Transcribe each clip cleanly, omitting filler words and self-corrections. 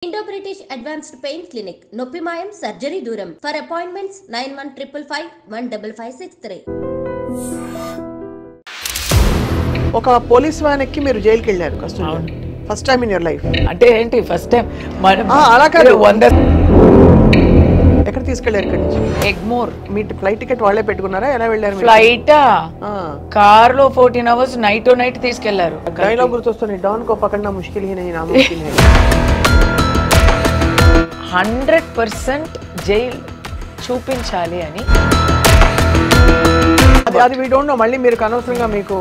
Indo-British Advanced Pain Clinic, Noppimayam Surgery Duram. For appointments 9155515563. ఒక police van ఎక్కి మీరు జైలుకి వెళ్ళారు Kasturi first time in your life. అంటే ఏంటి ఫస్ట్ టైం అలా కాదు, 100 ఎక్కడ తీసుకెళ్లారు? ఇక్కడ నుంచి ఎగ్మోర్. మీ ఫ్లైట్ టికెట్ వాళ్ళే పెట్టుకున్నారా? ఎలా వెళ్ళారు? ఫ్లైట్ కార్ లో 14 hours నైట్ తీసుకెళ్లారు. డైలాగ్ గుర్తొస్తుంది, don co పకడ్నా Mushkil he Nahi, నాముష్కిల్ high. 100% jail చూపించాలి అని. అది వీ డోంట్ నో. మళ్ళీ మీరు అనవసరంగా మీకు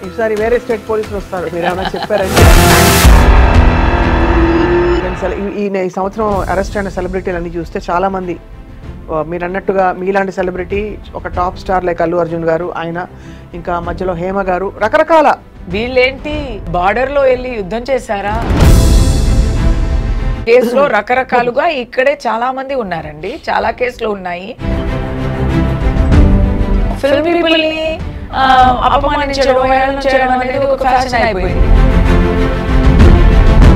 ఈసారి వేరే స్టేట్ పోలీసులు వస్తారు, మీరు ఏమైనా చెప్పారంటే. ఈ సంవత్సరం అరెస్ట్ అయిన సెలబ్రిటీలు అన్ని చూస్తే చాలా మంది మీరు అన్నట్టుగా మీలాంటి సెలబ్రిటీ, ఒక top star like Allu Arjun గారు, ఆయన ఇంకా మధ్యలో హేమ గారు, రకరకాల. వీళ్ళేంటి బార్డర్ లో వెళ్ళి యుద్ధం చేశారా? కేసులో రకరకాలుగా ఇక్కడే చాలా మంది ఉన్నారండి, చాలా కేసులు ఉన్నాయి. ఫిల్మ్ పీపుల్ ని అపమానించడం, హేళన చేయడం అనేది ఒక ఫ్యాషన్ అయిపోయింది.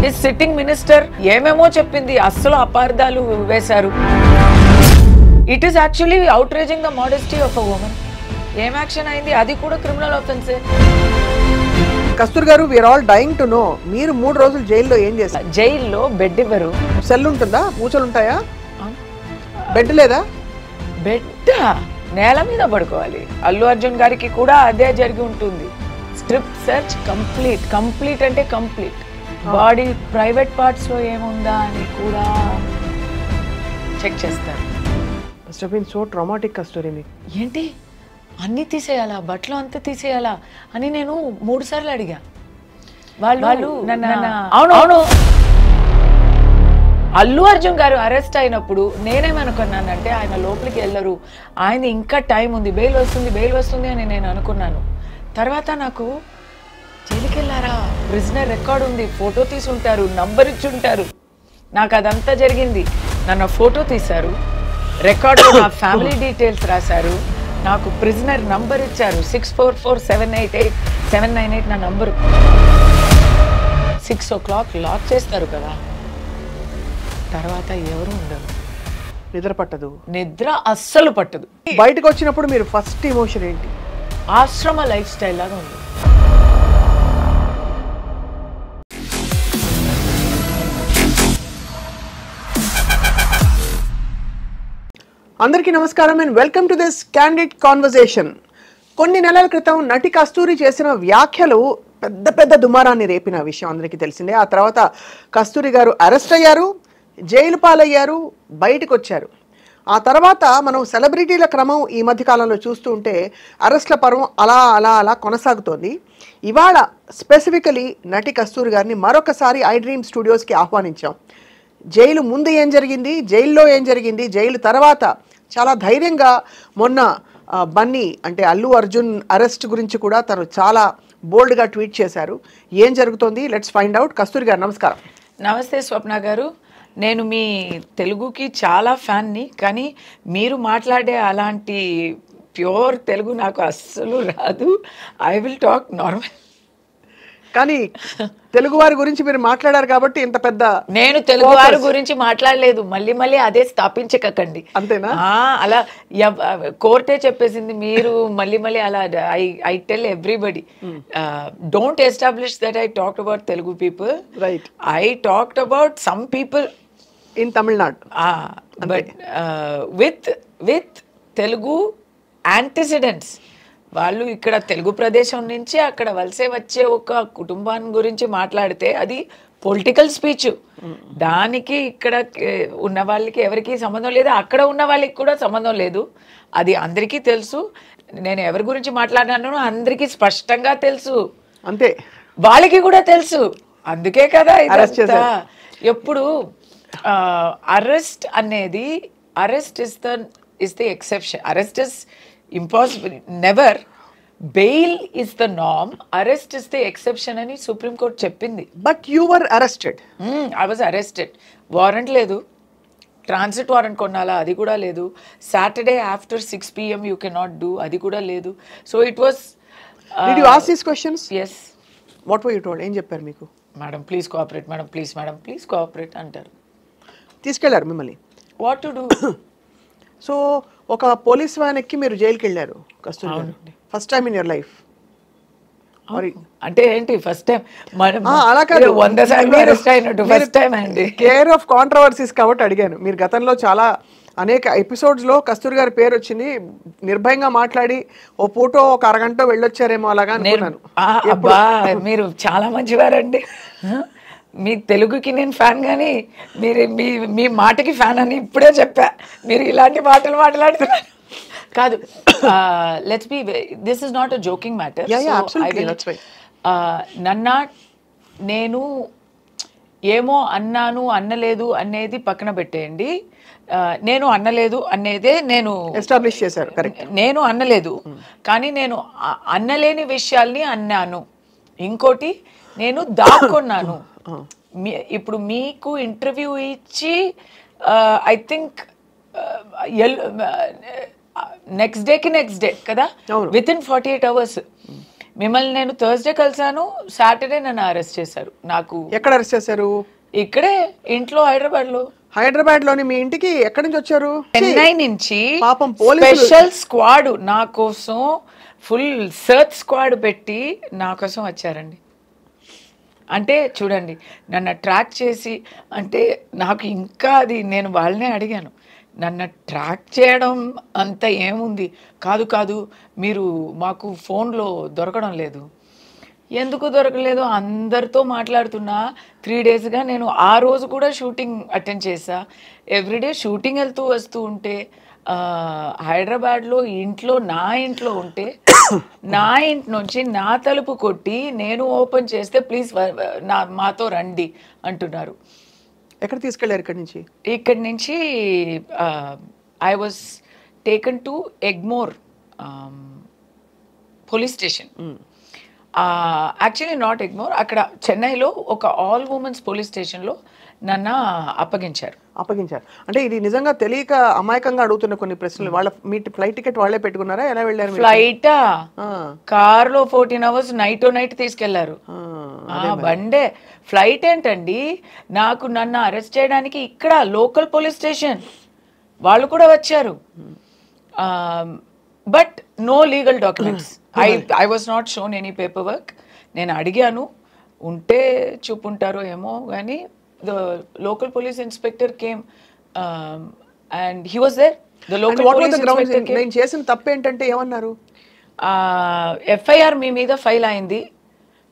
ఈ సిట్టింగ్ మినిస్టర్ ఏమేమో చెప్పింది, అస్సలు అపార్థాలు వేశారు. It is actually outraging the modesty of a woman. ఏం యాక్షన్ అయింది? అది కూడా క్రిమినల్ ఆఫెన్సే. కస్తూరి గారు, we're all dying to know, మీరు 3 రోజులు జైల్లో ఏం చేశారు? జైల్లో బెడ్ ఇవ్వరు. సెల్ ఉంటుందా? పూచలు ఉంటాయా? బెడ్ లేదా? బెడ్ నేల మీద పడుకోవాలి. అల్లు అర్జున్ గారికి కూడా అదే జరిగి ఉంటుంది. స్ట్రిప్ సెర్చ్ కంప్లీట్ అంటే కంప్లీట్. బాడీ ప్రైవేట్ పార్ట్స్ లో ఏముందా అని కూడా చెక్ చేస్తారు. Must have been so traumatic Kasturi. మీకు ఏంటి అన్ని తీసేయాలా, బట్టలు అంతా తీసేయాలా అని నేను 3 సార్లు అడిగా. వాళ్ళు అవును. అల్లు అర్జున్ గారు అరెస్ట్ అయినప్పుడు నేనేమనుకున్నానంటే ఆయన లోపలికి వెళ్ళరు, ఆయన ఇంకా టైం ఉంది, బెయిల్ వస్తుంది అని నేను అనుకున్నాను. తర్వాత నాకు జైలుకి వెళ్ళారా, ప్రిజనర్ రికార్డ్ ఉంది, ఫోటో తీసుంటారు, నంబర్ ఇచ్చి ఉంటారు. నాకు అదంతా జరిగింది. నన్ను ఫోటో తీశారు, రికార్డు నా ఫ్యామిలీ డీటెయిల్స్ రాశారు, నాకు ప్రిజనర్ నంబర్ ఇచ్చారు. 644788 నా నంబరు. 6 o'clock లాక్ చేస్తారు కదా, తర్వాత ఎవరు ఉండరు. నిద్ర పట్టదు. నిద్ర అస్సలు పట్టదు. బయటకు వచ్చినప్పుడు మీరు ఫస్ట్ ఎమోషన్ ఏంటి? ఆశ్రమ లైఫ్ స్టైల్ లాగా ఉంది. అందరికీ నమస్కారం and welcome to this candid conversation. కొన్ని నెలల క్రితం నటి కస్తూరి చేసిన వ్యాఖ్యలు పెద్ద దుమారాన్ని రేపిన విషయం అందరికీ తెలిసిందే. ఆ తర్వాత కస్తూరి గారు అరెస్ట్ అయ్యారు, జైలు పాలయ్యారు, బయటకు వచ్చారు. ఆ తర్వాత మనం సెలబ్రిటీల క్రమం ఈ మధ్య కాలంలో చూస్తూ ఉంటే అరెస్ట్ల పర్వం అలా కొనసాగుతోంది. ఇవాళ స్పెసిఫికలీ నటి కస్తూరి గారిని మరొకసారి ఐ డ్రీమ్ స్టూడియోస్కి ఆహ్వానించాం. జైలు ముందు ఏం జరిగింది, జైల్లో ఏం జరిగింది, జైలు తర్వాత చాలా ధైర్యంగా మొన్న బన్నీ అంటే అల్లు అర్జున్ అరెస్ట్ గురించి కూడా తను చాలా బోల్డ్గా ట్వీట్ చేశారు. ఏం జరుగుతోంది, లెట్స్ ఫైండ్ అవుట్. కస్తూరి గారు నమస్కారం. నమస్తే స్వప్న గారు. నేను మీ తెలుగుకి చాలా ఫ్యాన్ని, కానీ మీరు మాట్లాడే అలాంటి ప్యూర్ తెలుగు నాకు అస్సలు రాదు. I will talk normal. కానీ తెలుగు వారి గురించి మీరు మాట్లాడారు కాబట్టి ఇంత పెద్ద. నేను తెలుగు వారి గురించి మాట్లాడలేదు, మళ్ళీ అదే స్థాపించకండి. అంతేనా? అలా కోర్టే చెప్పేసింది, మీరు మళ్ళీ అలా. I tell everybody, don't establish that I talked about Telugu people. Right. I talked about some people in Tamil Nadu, but with Telugu antecedents. వాళ్ళు ఇక్కడ తెలుగు ప్రదేశం నుంచి అక్కడ వలసే వచ్చే ఒక కుటుంబాన్ని గురించి మాట్లాడితే అది పొలిటికల్ స్పీచ్. దానికి ఇక్కడ ఉన్న వాళ్ళకి ఎవరికి సంబంధం లేదు, అక్కడ ఉన్న వాళ్ళకి కూడా సంబంధం లేదు. అది అందరికీ తెలుసు. నేను ఎవరి గురించి మాట్లాడినానో అందరికీ స్పష్టంగా తెలుసు, అంతే. వాళ్ళకి కూడా తెలుసు. అందుకే కదా ఎప్పుడు అరెస్ట్ అనేది, arrest is the exception. Arrest is impossible, never. Bail is the norm, arrest is the exception అని సుప్రీం కోర్ట్ చెప్పింది. But you were arrested. I was arrested. Warrant లేదు, ట్రాన్సిట్ వారెంట్ కొనాలా అది కూడా లేదు, Saturday after 6 PM you cannot do అది కూడా లేదు. So it was. Did you ask these questions? Yes. What were you told? ఏం చెప్పారు మీకు? Madam please cooperate, madam please cooperate అంటారు. తీసుకెళ్లారు మిమ్మల్ని. What to do. సో ఒక పోలీస్ వ్యాన్ ఎక్కి మీరు జైలుకి వెళ్ళారు కస్తూరి గారు, first time in your life. అంటే ఏంటి ఫస్ట్ టైం? అలా కాదు, 100 సార్లు అరెస్ట్ అయినట్టు ఫస్ట్ టైం అండి. కేర్ ఆఫ్ కాంట్రవర్సీస్ కాబట్టి అడిగాను. మీరు గతంలో చాలా అనేక ఎపిసోడ్స్ లో కస్తూరి గారి పేరు వచ్చింది, నిర్భయంగా మాట్లాడి ఓ పూటో ఒక అరగంట వెళ్ళొచ్చారేమో అలాగా అనుకున్నాను. అబ్బా మీరు చాలా మంచివారండి. మీ తెలుగుకి నేను ఫ్యాన్, కానీ మీరు మీ మాటకి ఫ్యాన్ అని ఇప్పుడే చెప్పా. మీరు ఇలాంటి మాటలు మాట్లాడుతున్నారు కాదు. Let's be, this is not a joking matter. నన్నా నేను ఏమో అన్నాను అన్నలేదు అనేది పక్కన పెట్టేయండి. నేను అన్నలేదు అనేదే నేను ఎస్టాబ్లిష్ చేశారు. నేను అన్నలేదు, కానీ నేను అన్నలేని విషయాల్ని అన్నాను. ఇంకోటి నేను దాక్కున్నాను. ఇప్పుడు మీకు ఇంటర్వ్యూ ఇచ్చి ఐ థింక్ నెక్స్ట్ డే కదా, విత్ ఇన్ 48 hours మిమ్మల్ని నేను థర్స్డే కలిసాను, సాటర్డే నన్ను అరెస్ట్ చేశారు. నాకు ఎక్కడ అరెస్ట్ చేశారు? ఇక్కడే ఇంట్లో, హైదరాబాద్ లోని మీ ఇంటికి ఎక్కడి నుంచి వచ్చారు? చెన్నై నుంచి పాపం స్పెషల్ స్క్వాడ్ నా కోసం, ఫుల్ సర్చ్ స్క్వాడ్ పెట్టి నా కోసం వచ్చారండి. అంటే చూడండి, నన్ను ట్రాక్ చేసి, అంటే నాకు ఇంకా అది నేను వాళ్ళనే అడిగాను, నన్ను ట్రాక్ చేయడం అంత ఏముంది, కాదు మీరు మాకు ఫోన్లో దొరకడం లేదు. ఎందుకు దొరకలేదు? అందరితో మాట్లాడుతున్నా 3 daysగా. నేను ఆ రోజు కూడా షూటింగ్ అటెండ్ చేసా. ఎవ్రీడే షూటింగ్ వెళ్తూ వస్తూ ఉంటే, హైదరాబాద్లో నా ఇంట్లో ఉంటే, నా ఇంటి నుంచి నా తలుపు కొట్టి నేను ఓపెన్ చేస్తే ప్లీజ్ మాతో రండి అంటున్నారు. ఎక్కడ తీసుకెళ్లారు ఇక్కడి నుంచి? I was taken to Egmore police station. Actually not Egmore, అక్కడ చెన్నైలో ఒక ఆల్ ఉమెన్స్ పోలీస్ స్టేషన్లో నన్ను అప్పగించారు. అంటే ఇది నిజంగా తెలియక అమాయకంగా అడుగుతున్న కొన్ని ప్రశ్నలు. వాళ్ళ మీ ఫ్లైట్ టికెట్ వాళ్ళే పెట్టుకున్నారా? ఎలా వెళ్ళారు? ఫ్లైటా? కార్లో 14 hours నైట్ తీసుకెళ్లారు. బండే. ఫ్లైట్ ఏంటండి? నన్ను అరెస్ట్ చేయడానికి ఇక్కడ లోకల్ పోలీస్ స్టేషన్ వాళ్ళు కూడా వచ్చారు. But no legal documents. I was not shown any paper work. నేను అడిగాను, ఉంటే చూపుంటారో ఏమో, కానీ the local police inspector came and he was there. The local police inspector came. నేను చేసిన తప్పు ఏంటంటే ఏమన్నారు? ఎఫ్ఐఆర్ మీ మీద ఫైల్ అయింది,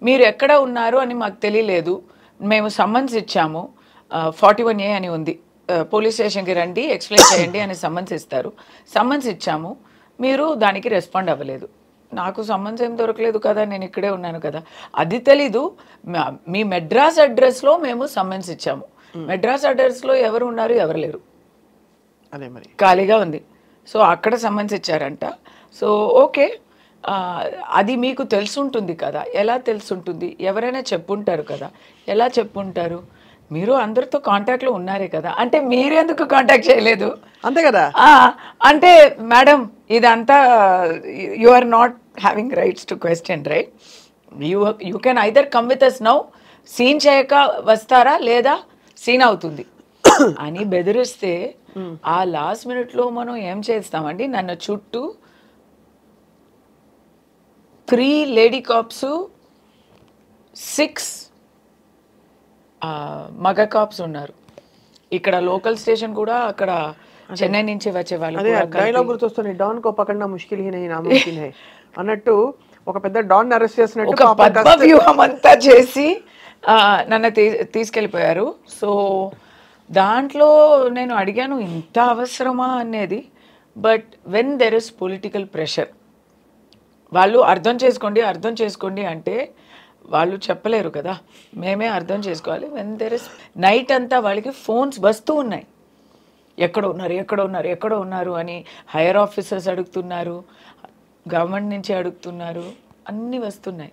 మీరు ఎక్కడ ఉన్నారు అని మాకు తెలియలేదు, మేము సమ్మన్స్ ఇచ్చాము, 41A అని ఉంది, పోలీస్ స్టేషన్కి రండి ఎక్స్ప్లెయిన్ చేయండి అని సమ్మన్స్ ఇస్తారు. సమ్మన్స్ ఇచ్చాము, మీరు దానికి రెస్పాండ్ అవ్వలేదు. నాకు సమ్మన్స్ ఏం దొరకలేదు కదా, నేను ఇక్కడే ఉన్నాను కదా, అది తెలీదు. మీ మెడ్రాస్ అడ్రస్లో మేము సమ్మన్స్ ఇచ్చాము. మెడ్రాస్ అడ్రస్లో ఎవరు ఉన్నారు, ఎవరు లేరు, అదే మరి ఖాళీగా ఉంది. సో అక్కడ సమ్మన్స్ ఇచ్చారంట. సో ఓకే, అది మీకు తెలుసుంటుంది కదా. ఎలా తెలుసుంటుంది? ఎవరైనా చెప్పుంటారు కదా. ఎలా చెప్పుంటారు? మీరు అందరితో కాంటాక్ట్లో ఉన్నారే కదా, అంటే మీరెందుకు కాంటాక్ట్ చేయలేదు? అంతే కదా. అంటే మేడం ఇదంతా you are not having rights to question, right? You can either come with us now, scene చేయక వస్తారా, లేదా సీన్ అవుతుంది అని బెదిరిస్తే, ఆ లాస్ట్ మినిట్లో మనం ఏం చేస్తామండి? నన్ను చుట్టూ 3 లేడీ కాప్స్, 6 మగ కాప్స్ ఉన్నారు. ఇక్కడ లోకల్ స్టేషన్ కూడా, అక్కడ చెన్నై నుంచి వచ్చే వాళ్ళు. డైలాగ్ గుర్తొస్తుంది, don co పకడ్నా Mushkil he Nahi నాముమ్కిన్ high అన్నట్టు. ఒక పెద్ద డాన్ అరెస్ట్ చేసినట్టు ఒక పద్మ వ్యూహం అంతా చేసి నన్ను తీసుకెళ్ళిపోయారు. సో దాంట్లో నేను అడిగాను, ఇంత అవసరమా అనేది. But when there is political pressure, వాళ్ళు అర్థం చేసుకోండి అంటే వాళ్ళు చెప్పలేరు కదా, మేమే అర్థం చేసుకోవాలి. వెన్ దెర్ ఇస్ నైట్ అంతా వాళ్ళకి ఫోన్స్ వస్తూ ఉన్నాయి, ఎక్కడ ఉన్నారు అని. హైయర్ ఆఫీసర్స్ అడుగుతున్నారు, గవర్నమెంట్ నుంచి అడుగుతున్నారు, అన్నీ వస్తున్నాయి.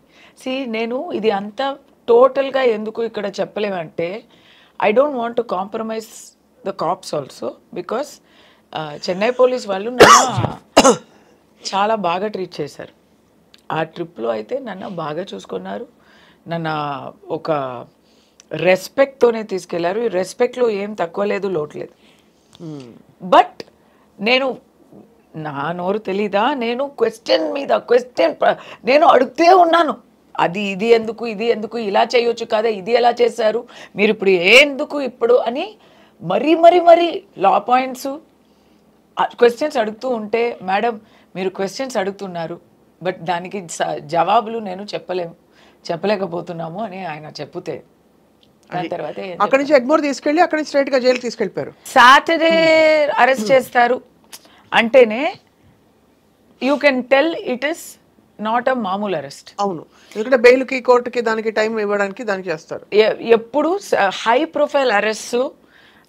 నేను ఇది అంతా టోటల్గా ఎందుకు ఇక్కడ చెప్పలేమంటే, I don't want to compromise the cops also, because Chennai police వాళ్ళు నన్ను చాలా బాగా ట్రీట్ చేశారు. ఆ ట్రిప్లో అయితే నన్ను బాగా చూసుకున్నారు. నన్ను ఒక రెస్పెక్ట్తోనే తీసుకెళ్లారు. ఈ రెస్పెక్ట్లో ఏం తక్కువ లేదు, లోటు లేదు. బట్ నేను నా నోరు తెలీదా, నేను క్వశ్చన్ మీద క్వశ్చన్ నేను అడుగుతూ ఉన్నాను. అది ఇది ఎందుకు, ఇది ఎందుకు, ఇలా చేయొచ్చు కదా, ఇది ఎలా చేశారు మీరు, ఇప్పుడు ఎందుకు ఇప్పుడు అని మరీ మరీ మరీ లా పాయింట్స్ క్వశ్చన్స్ అడుగుతూ ఉంటే, మేడం మీరు క్వశ్చన్స్ అడుగుతున్నారు బట్ దానికి జవాబులు నేను చెప్పలేకపోతున్నాము అని ఆయన చెప్తే, దాని తర్వాత అక్కడి నుంచి ఎగ్మోర్ తీసుకెళ్ళి అక్కడి నుంచి స్ట్రైట్ గా జైలుకి తీసుకెళ్ళిపోయారు. సాటర్డే అరెస్ట్ చేస్తారు అంటేనే you can tell it is not అ మామూలు అరెస్ట్. అవును, ఎందుకంటే బెయిల్కి కోర్టుకి దానికి టైం ఇవ్వడానికి దానికి చేస్తారు. ఎప్పుడు హై ప్రొఫైల్ అరెస్ట్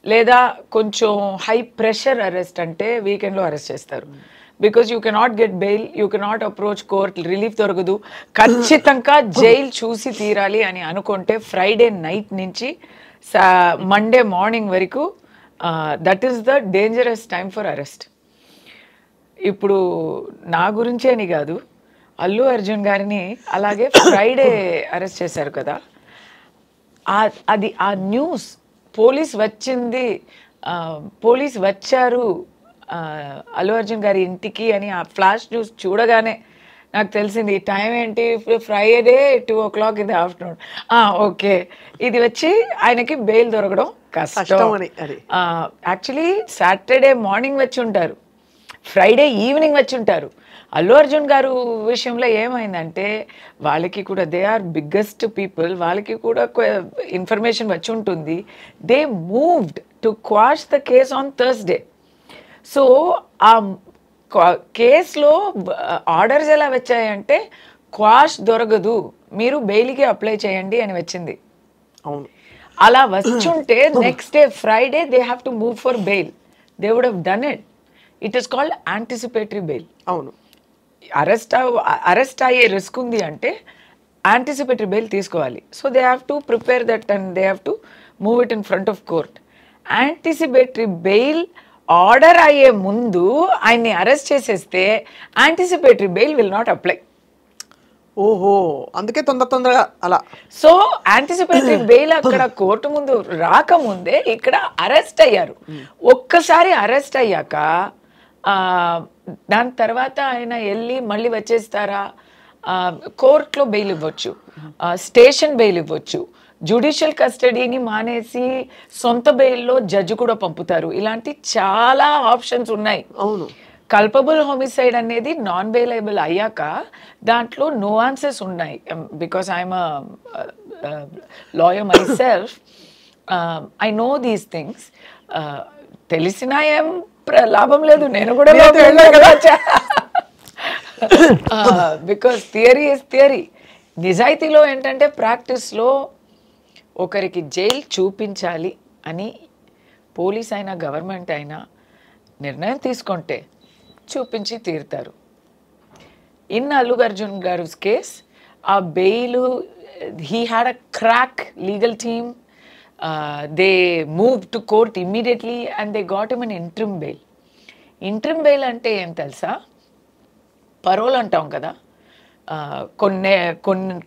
లేదా కొంచెం హై ప్రెషర్ అరెస్ట్ అంటే వీకెండ్లో అరెస్ట్ చేస్తారు. Because you cannot get bail, you cannot approach court, relief దొరకదు, ఖచ్చితంగా జైలు చూసి తీరాలి అని అనుకుంటే ఫ్రైడే నైట్ నుంచి మండే మార్నింగ్ వరకు that is the dangerous time for arrest. ఇప్పుడు నా గురించే అని కాదు, అల్లు అర్జున్ గారిని అలాగే ఫ్రైడే అరెస్ట్ చేశారు కదా, అది ఆ న్యూస్ పోలీస్ వచ్చారు అల్లు అర్జున్ గారి ఇంటికి అని ఆ ఫ్లాష్ న్యూస్ చూడగానే నాకు తెలిసింది టైం ఏంటి, Friday 2 o'clock in the afternoon. Okay, ఇది వచ్చి ఆయనకి బెయిల్ దొరకడం కష్టం. యాక్చువల్లీ సాటర్డే మార్నింగ్ వచ్చి ఉంటారు, ఫ్రైడే ఈవినింగ్ వచ్చి ఉంటారు. అల్లు అర్జున్ గారు విషయంలో ఏమైందంటే వాళ్ళకి కూడా దే ఆర్ బిగ్గెస్ట్ పీపుల్, వాళ్ళకి కూడా ఇన్ఫర్మేషన్ వచ్చి ఉంటుంది. They moved to quash the case on Thursday. So ఆ కేసులో ఆర్డర్స్ ఎలా వచ్చాయంటే క్వాష్ దొరకదు, మీరు బెయిల్కి అప్లై చేయండి అని వచ్చింది. అవును, అలా వచ్చుంటే next day Friday they have to move for bail, they would have done it. It is called anticipatory bail. అవును, అరెస్ట్ అయ్యే రిస్క్ ఉంది అంటే యాంటిసిపేటరీ బెయిల్ తీసుకోవాలి. So they have to prepare that and they have to move it in front of court. Anticipatory bail order అయ్యే ముందు ఆయన్ని arrest చేసేస్తే anticipatory bail will not apply. ఓహో, అందుకే తొందరగా అలా. సో యాంటిసిపేటరీ బెయిల్ అక్కడ కోర్టు ముందు రాకముందే ఇక్కడ అరెస్ట్ అయ్యారు. ఒక్కసారి అరెస్ట్ అయ్యాక దాని తర్వాత ఆయన వెళ్ళి మళ్ళీ వచ్చేస్తారా, కోర్టులో బెయిల్ ఇవ్వచ్చు, స్టేషన్ బెయిల్ ఇవ్వచ్చు, జ్యుడిషియల్ కస్టడీని మానేసి సొంత బెయిల్లో జడ్జి కూడా పంపుతారు. ఇలాంటి చాలా ఆప్షన్స్ ఉన్నాయి. అవును, కల్పబుల్ హోమిసైడ్ అనేది నాన్ బెయిలబుల్ అయ్యాక దాంట్లో నువాన్సెస్ ఉన్నాయి. Because I'm lawyer my self, I know these things. తెలిసినా ఏం లాభం లేదు, నేను కూడా బికాస్ థియరీ ఇస్ థియరీ. నిజాయితీలో ఏంటంటే ప్రాక్టీస్లో ఒకరికి జైలు చూపించాలి అని పోలీస్ అయినా గవర్నమెంట్ అయినా నిర్ణయం తీసుకుంటే చూపించి తీరుతారు. ఇన్ అల్లు అర్జున్ గారు కేస్ ఆ bail, he had a crack legal team, they move to court immediately and they got him an interim bail. Interim bail అంటే ఏం తెలుసా, పరోల్ అంటాం కదా,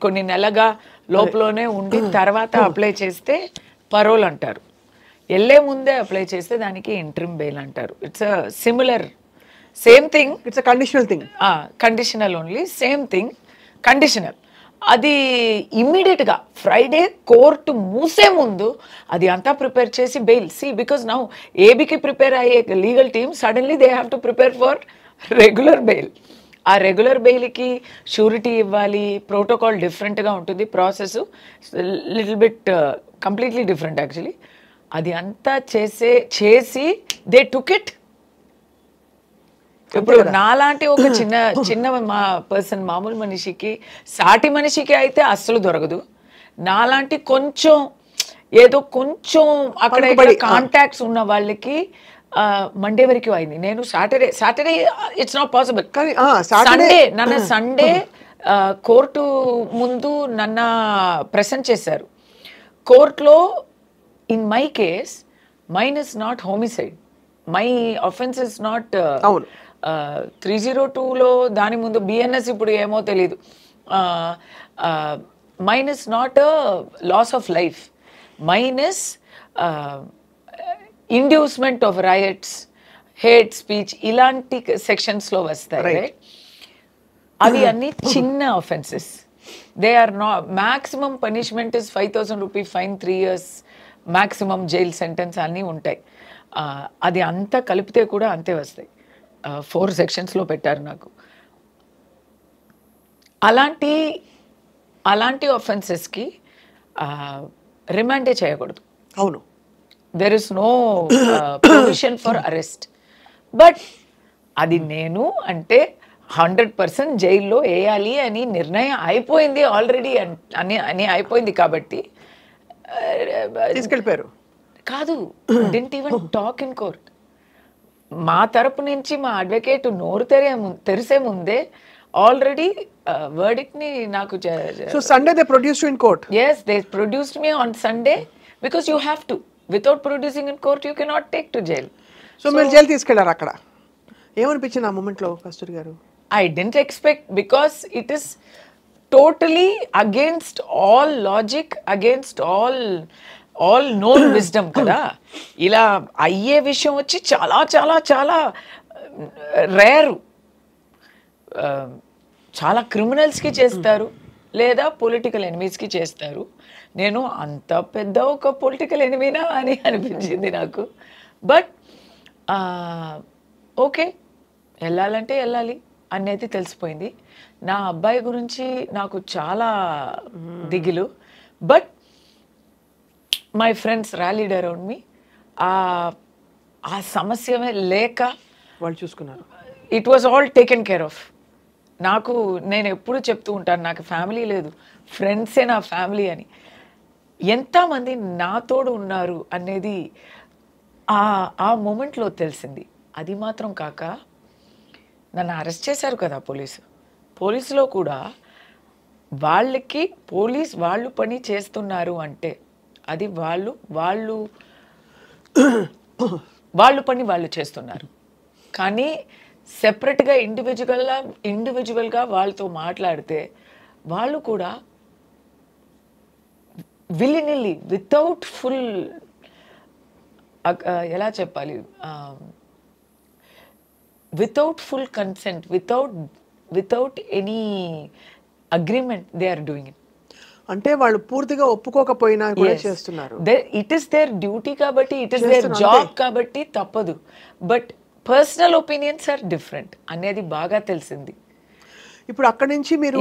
కొన్ని నెలగా లోపలనే ఉండి తర్వాత అప్లై చేస్తే పరోల్ అంటారు. వెళ్ళే ముందే అప్లై చేస్తే దానికి ఇంట్రిమ్ బెయిల్ అంటారు. It's a similar, same thing, it's a conditional thing, conditional only, same thing, conditional. అది ఇమ్మీడియట్గా ఫ్రైడే కోర్టు మూసే ముందు అది అంతా ప్రిపేర్ చేసి బెయిల్. బికాస్ నౌ ఏబీకి ప్రిపేర్ అయ్యే legal team suddenly they have to prepare for regular bail. ఆ regular బెయిల్కి surety ఇవ్వాలి, ప్రోటోకాల్ డిఫరెంట్గా ఉంటుంది, process little bit completely different actually. అది అంతా చేసి దే టుక్ ఇట్. ఇప్పుడు నాలాంటి ఒక చిన్న పర్సన్, మామూలు మనిషికి, సాటి మనిషికి అయితే అస్సలు దొరకదు. నాలాంటి కొంచెం ఏదో కొంచెం అక్కడ కాంటాక్ట్స్ ఉన్న వాళ్ళకి మండే వరకు అయింది. నేను సాటర్డే ఇట్స్ నాట్ పాసిబుల్, కానీ సండే కోర్టు ముందు నన్ను ప్రెసెంట్ చేశారు. కోర్టులో in my case mine is not homicide, my offence is not 302లో దాని ముందు బిఎన్ఎస్, ఇప్పుడు ఏమో తెలీదు. Mine is not loss of life. Minus inducement of rights, hate speech ఇలాంటి సెక్షన్స్లో వస్తాయి, రైట్? అవి అన్ని చిన్న offences. They are not, maximum punishment is 5,000 rupee fine, 3 years maximum jail sentence అన్నీ ఉంటాయి. అది అంతా కలిపితే కూడా అంతే వస్తాయి. 4 sectionsలో పెట్టారు నాకు. అలాంటి ఆఫెన్సెస్కి రిమాండే చేయకూడదు. అవును, there is no provision for arrest. But అది నేను అంటే 100% జైల్లో వేయాలి అని నిర్ణయం అయిపోయింది ఆల్రెడీ అని అయిపోయింది కాబట్టి తీసుకెళ్ళిపోయారు. కాదు, didn't even talk in court. మా తరపు నుంచి మా అడ్వకేట్ నోరు తెరిసే ముందే ఆల్రెడీ వర్డిక్ట్ ని నాకు. So Sunday they produced you in court? Yes, they produced me on Sunday because you have to. Without producing in court, you cannot take to jail. So మీరు jail తీసుకెళ్లారు. అక్కడ ఏమనిపించింది ఆ moment లో కస్తూరి గారు? I didn't expect, because it is totally against all logic, against all known wisdom కదా. ఇలా అయ్యే విషయం వచ్చి చాలా చాలా చాలా రేరు. చాలా క్రిమినల్స్కి చేస్తారు లేదా పొలిటికల్ ఎనిమీస్కి చేస్తారు. నేను అంత పెద్ద ఒక పొలిటికల్ ఎనిమీనా అని అనిపించింది నాకు. బట్ ఓకే, వెళ్ళాలంటే వెళ్ళాలి అనేది తెలిసిపోయింది. నా అబ్బాయి గురించి నాకు చాలా దిగులు. But my friends rallied around me. ఆ సమస్యమే లేక వాళ్ళు చూసుకున్నారు. It was all taken care of. నేను ఎప్పుడు చెప్తూ ఉంటాను, నాకు ఫ్యామిలీ లేదు, ఫ్రెండ్సే నా ఫ్యామిలీ అని. ఎంతమంది నాతోడు ఉన్నారు అనేది ఆ మూమెంట్లో తెలిసింది. అది మాత్రం కాక నన్ను అరెస్ట్ చేశారు కదా పోలీసులో కూడా వాళ్ళకి వాళ్ళు పని చేస్తున్నారు అంటే అది వాళ్ళు పని వాళ్ళు చేస్తున్నారు. కానీ సెపరేట్గా ఇండివిజువల్గా వాళ్ళతో మాట్లాడితే వాళ్ళు కూడా విల్లినిల్లీ వితౌట్ ఫుల్, ఎలా చెప్పాలి, without full consent, without any agreement they are doing it. అంటే వాళ్ళు పూర్తిగా ఒప్పుకోకపోయినా కూడా చేస్తున్నారు. ఇట్ ఈస్ దేర్ డ్యూటీ కాబట్టి, ఇట్ ఈస్ దేర్ జాబ్ కాబట్టి తప్పదు. But personal opinions are different అనేది బాగా తెలిసింది. ఇప్పుడు అక్కడి నుంచి మీరు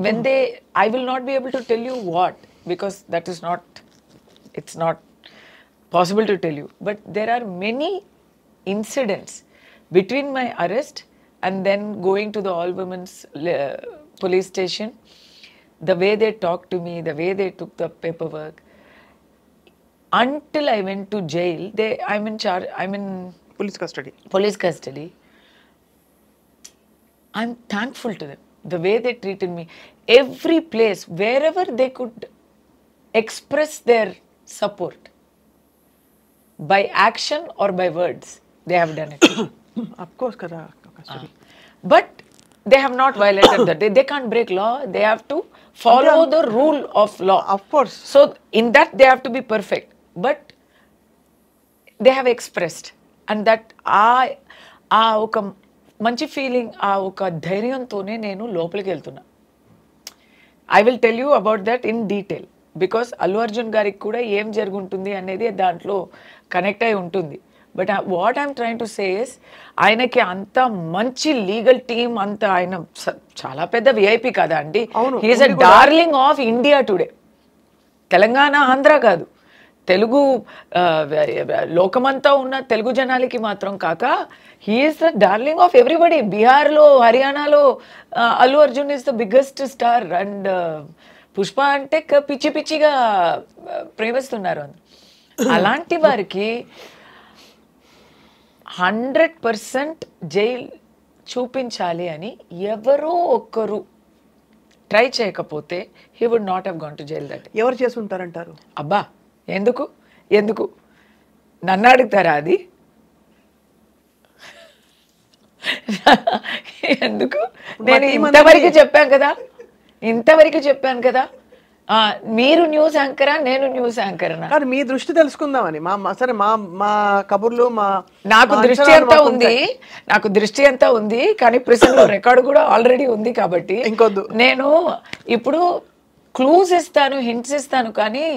when they I will not be able to tell you what, because that is not, it's not possible to tell you. But there are many incidents between my arrest and then going to the all women's police station, the way they talked to me, the way they took the paperwork, until I went to jail. I'm in police custody. I'm thankful to them, the way they treated me. Every place, wherever they could express their support by action or by words, they have done it. Of course, kada. But they have not violated that. They can't break law. They have to follow the rule of law. Of course. So in that they have to be perfect. But they have expressed, and that ఒక మంచి feeling, ఒక ధైర్యంతోనే నేను లోపలికి వెళ్తున్నా. I will tell you about that in detail, because Allu Arjun గారికి కూడా ఏం జరుగుంటుంది అనేది దాంట్లో కనెక్ట్ అయి ఉంటుంది. But what I'm trying to say is, ఆయనకి అంత మంచి లీగల్ టీమ్, అంత ఆయన చాలా పెద్ద విఐపి కదా అండి. He is a darling of India today. Telangana, Andhra కాదు, తెలుగు లోకమంతా ఉన్న తెలుగు జనాలకి మాత్రం కాక he is the darling of everybody. బీహార్లో, హర్యానాలో Allu Arjun is the biggest star. And Pushpa అంటే పిచ్చి పిచ్చిగా ప్రేమిస్తున్నారు. అలాంటి వారికి 100% జైల్ చూపించాలి అని ఎవరో ఒక్కరు ట్రై చేయకపోతే he would not have gone to jail. That ఎవరు చేసి ఉంటారంటారు? అబ్బా, ఎందుకు నన్ను అడుగుతారా అది? ఎందుకు? నేను ఇంతవరకు చెప్పాను కదా, మీరు న్యూస్ యాంకరా, నేను న్యూస్ యాంకర్నా? కానీ మీ దృష్టి తెలుసుకుందామని సరే మా కబుర్లు నాకు దృష్టి ఎంత ఉంది, నాకు దృష్టి ఎంత ఉంది, కానీ ప్రిసన్ లో రికార్డు కూడా ఆల్రెడీ ఉంది కాబట్టి ఇంకొద్దు. నేను ఇప్పుడు క్లూస్ ఇస్తాను, హింట్స్ ఇస్తాను, కానీ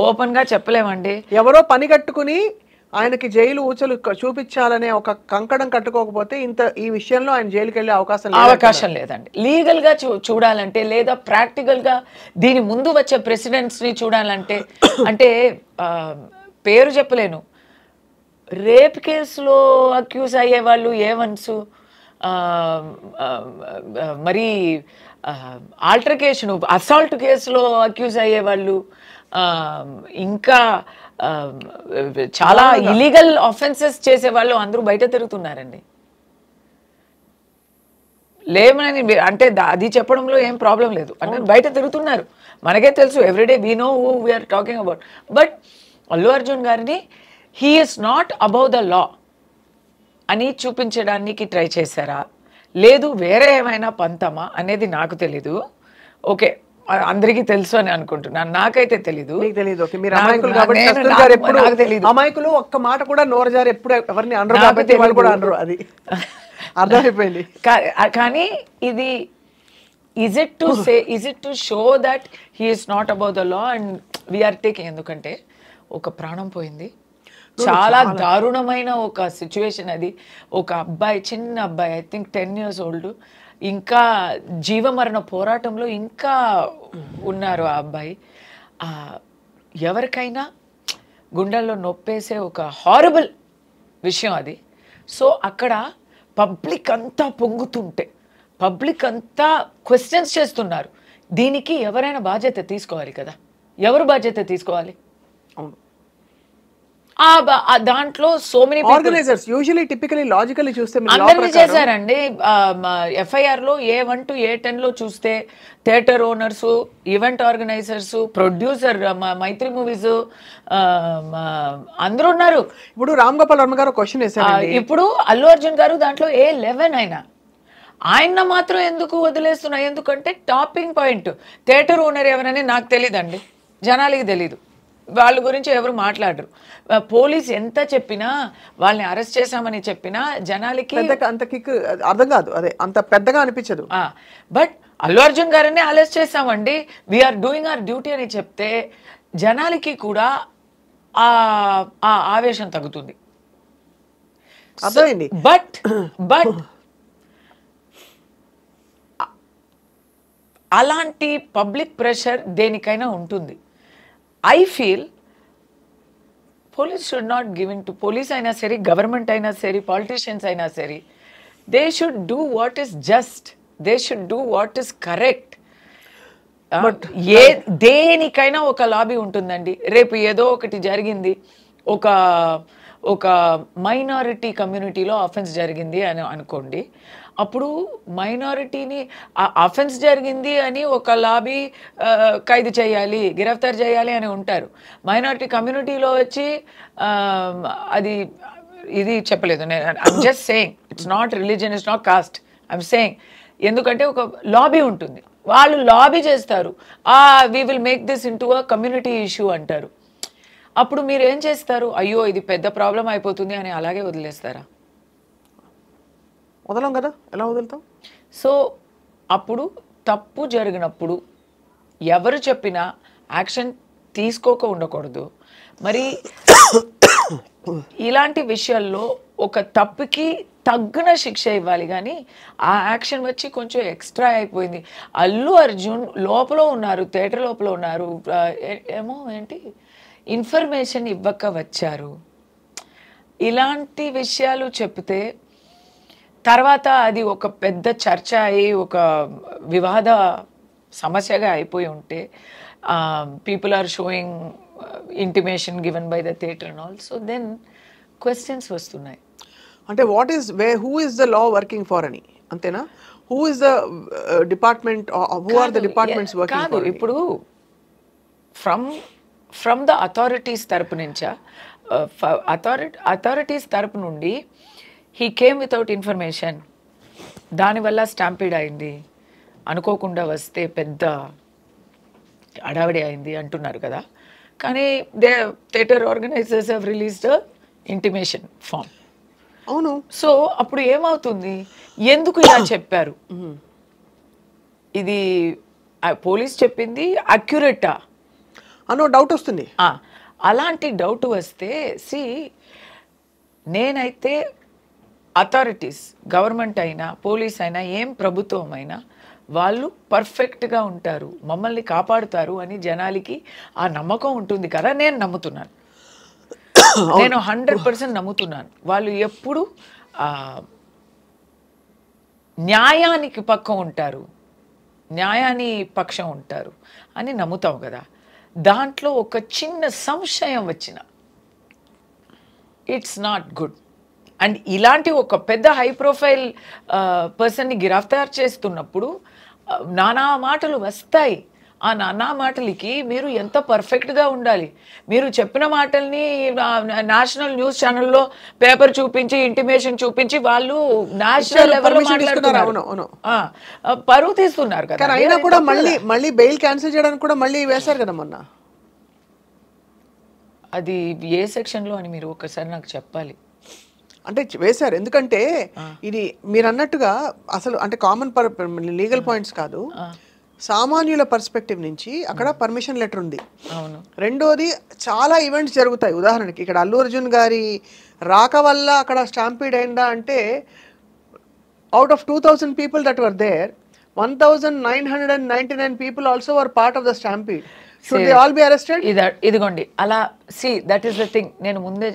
ఓపెన్ గా చెప్పలేమండి. ఎవరో పని కట్టుకుని ఆయనకి జైలు ఊచలు చూపించాలనే ఒక కంకణం కట్టుకోకపోతే ఈ విషయంలో ఆయన జైలుకి వెళ్ళే అవకాశం లేదండి. లీగల్ గా చూడాలంటే లేదా ప్రాక్టికల్ గా దీని ముందు వచ్చే ప్రెసిడెంట్స్ ని చూడాలంటే అంటే పేరు చెప్పలేను, రేప్ కేసులో అక్యూజ్ అయ్యే వాళ్ళు ఏవన్స్, మరి ఆల్టర్కేషన్ అసాల్ట్ కేసులో అక్యూజ్ అయ్యే వాళ్ళు, ఇంకా చాలా ఇలీగల్ ఆఫెన్సెస్ చేసే వాళ్ళు అందరూ బయట తిరుగుతున్నారండి. లేమని అంటే అది చెప్పడంలో ఏం ప్రాబ్లం లేదు, అంటే బయట తిరుగుతున్నారు, మనకే తెలుసు, everyday we know who we are talking about. But Allu Arjun గారిని he is not above the law అని చూపించడానికి ట్రై చేశారా, లేదు వేరే ఏమైనా పంతమా అనేది నాకు తెలీదు. ఓకే, అందరికీ తెలుసు అని అనుకుంటున్నాను, నాకైతే తెలీదు. అమాయకులు ఒక్క మాట కూడా నోరు జారి ఎప్పుడు ఎవరిని అనరు కాబట్టి వాళ్ళు కూడా అనరు, అది అర్థమైపోయింది. కానీ ఇది is it to show that he is not above the law and we are taking, ఎందుకంటే ఒక ప్రాణం పోయింది, చాలా దారుణమైన ఒక సిచ్యువేషన్ అది. ఒక అబ్బాయి, చిన్న అబ్బాయి, ఐ థింక్ 10 years old, ఇంకా జీవమరణ పోరాటంలో ఇంకా ఉన్నారు ఆ అబ్బాయి. ఎవరికైనా గుండెల్లో నొప్పేసే ఒక హారబుల్ విషయం అది. సో అక్కడ పబ్లిక్ అంతా పొంగుతుంటే, పబ్లిక్ అంతా క్వశ్చన్స్ చేస్తున్నారు, దీనికి ఎవరైనా బాధ్యత తీసుకోవాలి కదా. ఎవరు బాధ్యత తీసుకోవాలి? అవును, దాంట్లో so many organisers usually typically logically చూస్తే అందరినీ చేశారండి. FIR లో A1 to A10 లో చూస్తే theatre owners, event organisers, producer, Mythri Movies అందరూ ఉన్నారు. ఇప్పుడు రామ్ గోపాల్ వర్మ గారు క్వశ్చన్ వేశారు, ఇప్పుడు అల్లు అర్జున్ గారు దాంట్లో A11 అయినా ఆయన మాత్రం ఎందుకు వదిలేస్తున్నా? ఎందుకంటే టాపింగ్ పాయింట్ థియేటర్ ఓనర్ ఎవరని నాకు తెలియదండి, జనాలకి తెలీదు, వాళ్ళ గురించి ఎవరు మాట్లాడరు. పోలీస్ ఎంత చెప్పినా, వాళ్ళని అరెస్ట్ చేశామని చెప్పినా జనాలకి అంత కిక్ అర్థం కాదు, అదే అంత పెద్దగా అనిపించదు. బట్ అల్లు అర్జున్ గారిని అరెస్ట్ చేశామండి, వీఆర్ డూయింగ్ అవర్ డ్యూటీ అని చెప్తే జనాలకి కూడా ఆ ఆవేశం తగ్గుతుంది. అర్థమైంది. బట్ అలాంటి పబ్లిక్ ప్రెషర్ దేనికైనా ఉంటుంది. I feel police should not giving to, police అయినా సరే, గవర్నమెంట్ అయినా సరే, పాలిటీషియన్స్ అయినా సరే, they should do what is just, they should do what is correct. దేనికైనా ఒక లాబీ ఉంటుందండి. రేపు ఏదో ఒకటి జరిగింది, ఒక మైనారిటీ కమ్యూనిటీలో అఫెన్స్ జరిగింది అని అనుకోండి, అప్పుడు మైనారిటీని అఫెన్స్ జరిగింది అని ఒక లాబీ ఖైదు చేయాలి, గిరఫ్తార్ చేయాలి అని ఉంటారు. మైనారిటీ కమ్యూనిటీలో వచ్చి అది ఇది చెప్పలేదు. I'm just saying, it's not religion, it's not cost, I'm saying. ఎందుకంటే ఒక లాబీ ఉంటుంది, వాళ్ళు లాబీ చేస్తారు, we will make this into a community issue అంటారు. అప్పుడు మీరు ఏం చేస్తారు? అయ్యో ఇది పెద్ద ప్రాబ్లం అయిపోతుంది అని అలాగే వదిలేస్తారా? వదలం కదా, ఎలా వదులుతాం? సో అప్పుడు తప్పు జరిగినప్పుడు ఎవరు చెప్పినా యాక్షన్ తీసుకోక ఉండకూడదు. మరి ఇలాంటి విషయాల్లో ఒక తప్పుకి తగ్గిన శిక్ష ఇవ్వాలి, కానీ ఆ యాక్షన్ వచ్చి కొంచెం ఎక్స్ట్రా అయిపోయింది. అల్లు అర్జున్ లోపల ఉన్నారు, థియేటర్ లోపల ఉన్నారు, ఏమో ఏంటి ఇన్ఫర్మేషన్ ఇవ్వక వచ్చారు, ఇలాంటి విషయాలు చెప్తే తర్వాత అది ఒక పెద్ద చర్చ అయి ఒక వివాద సమస్యగా అయిపోయి ఉంటే, people are showing intimation given by the theatre and all, so then questions వస్తున్నాయి. అంటే who is the law working for అని, అంతేనా? Who is the department, who are the departments working for? ఇప్పుడు ఫ్రమ్ ద అథారిటీస్ తరపు నుంచా, authorities తరపు నుండి he came without information, దానివల్ల స్టాంపీడ్ అయింది, అనుకోకుండా వస్తే పెద్ద హడావిడి అయింది అంటున్నారు కదా, కానీ theatre organisers have released intimation form. అవును. సో అప్పుడు ఏమవుతుంది, ఎందుకు ఇలా చెప్పారు, ఇది పోలీస్ చెప్పింది అక్యురేటా అనో డౌట్ వస్తుంది. అలాంటి డౌట్ వస్తే నేనైతే అథారిటీస్, గవర్నమెంట్ అయినా పోలీస్ అయినా ఏం ప్రభుత్వం అయినా వాళ్ళు పర్ఫెక్ట్గా ఉంటారు, మమ్మల్ని కాపాడుతారు అని జనాలకి ఆ నమ్మకం ఉంటుంది కదా. నేను నమ్ముతున్నాను, నేను 100% నమ్ముతున్నాను. వాళ్ళు ఎప్పుడు న్యాయానికి పక్కం ఉంటారు, న్యాయాన్ని పక్షం ఉంటారు అని నమ్ముతాం కదా. దాంట్లో ఒక చిన్న సంశయం వచ్చిన ఇట్స్ నాట్ గుడ్. అండ్ ఇలాంటి ఒక పెద్ద హై ప్రొఫైల్ పర్సన్ని గిరఫ్తార్ చేస్తున్నప్పుడు నానా మాటలు వస్తాయి. ఆ నానా మాటలకి మీరు ఎంత పర్ఫెక్ట్గా ఉండాలి. మీరు చెప్పిన మాటల్ని నేషనల్ న్యూస్ ఛానల్లో పేపర్ చూపించి ఇంటిమేషన్ చూపించి వాళ్ళు నేషనల్ లెవెల్లో మాట్లాడుతున్నారు, పరువు తీస్తున్నారు కదా. అయినా కూడా మళ్ళీ బెయిల్ క్యాన్సిల్ చేయడానికి కూడా మళ్ళీ వేశారు కదా మొన్న. అది ఏ సెక్షన్లో అని మీరు ఒకసారి నాకు చెప్పాలి. అంటే వేశారు, ఎందుకంటే ఇది మీరు అన్నట్టుగా అసలు అంటే కామన్ లీగల్ పాయింట్స్ కాదు, సామాన్యుల పర్స్పెక్టివ్ నుంచి అక్కడ పర్మిషన్ లెటర్ ఉంది. అవును. రెండోది చాలా ఈవెంట్స్ జరుగుతాయి. ఉదాహరణకి ఇక్కడ అల్లు అర్జున్ గారి రాక వల్ల అక్కడ స్టాంపీడ్ అయిందా అంటే out of 2000 people that were there, 1999 people also were part of the stampede. Should they all be arrested? ఇదిగోండి అలా. That is the thing. నేను ముందే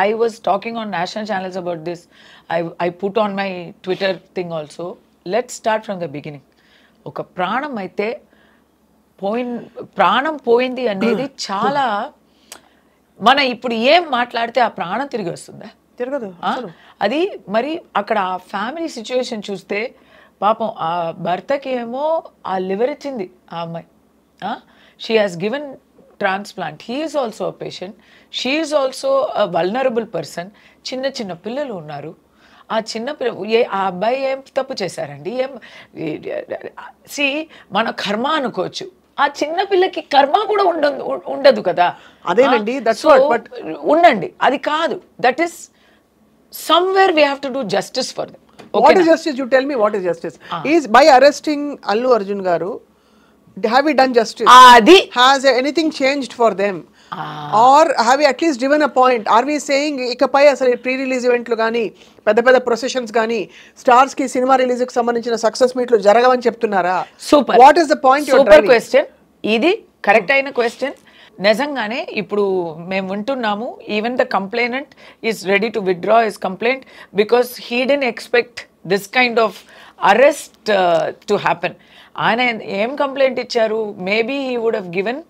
I was talking on national channels about this. I put on my Twitter thing also. Let's start from the beginning. ఒక ప్రాణం అయితే ప్రాణం పోయింది అనేది చాలా, మన ఇప్పుడు ఏం మాట్లాడితే ఆ ప్రాణం తిరిగి వస్తుందా? తిరగదు. అది మరి అక్కడ ఆ ఫ్యామిలీ సిచ్యువేషన్ చూస్తే పాపం ఆ భర్తకి ఏమో ఆ లివర్ ఇచ్చింది ఆ అమ్మాయి. She has given transplant. He is also a patient, she is also a vulnerable person. చిన్న చిన్న పిల్లలు ఉన్నారు. ఆ చిన్న ఆ అబ్బాయి ఏం తప్పు చేశారండి? మన కర్మ అనుకోవచ్చు, ఆ చిన్న పిల్లకి కర్మ కూడా ఉండదు కదా. అదేనండి, ఉండండి, అది కాదు. That is somewhere we have to do justice for them. What is justice? You tell me what is justice. Is by arresting Allu Arjun garu, have we done justice? Has anything changed for them? Or have we at least given a point? Are we saying ikapai asalu pre-release event lu gaani పెద్ద processions గానీ stars కి cinema release కి సంబంధించిన success మీట్లు జరగవని చెప్తున్నారా? Super. What is the point? Super question. ఇది correct అయిన క్వశ్చన్. నిజంగానే ఇప్పుడు మేము వింటున్నాము, even the complainant is ready to withdraw his complaint because he didn't expect this kind of arrest to happen. ఆయన ఏం కంప్లైంట్ ఇచ్చారు? Maybe he would have given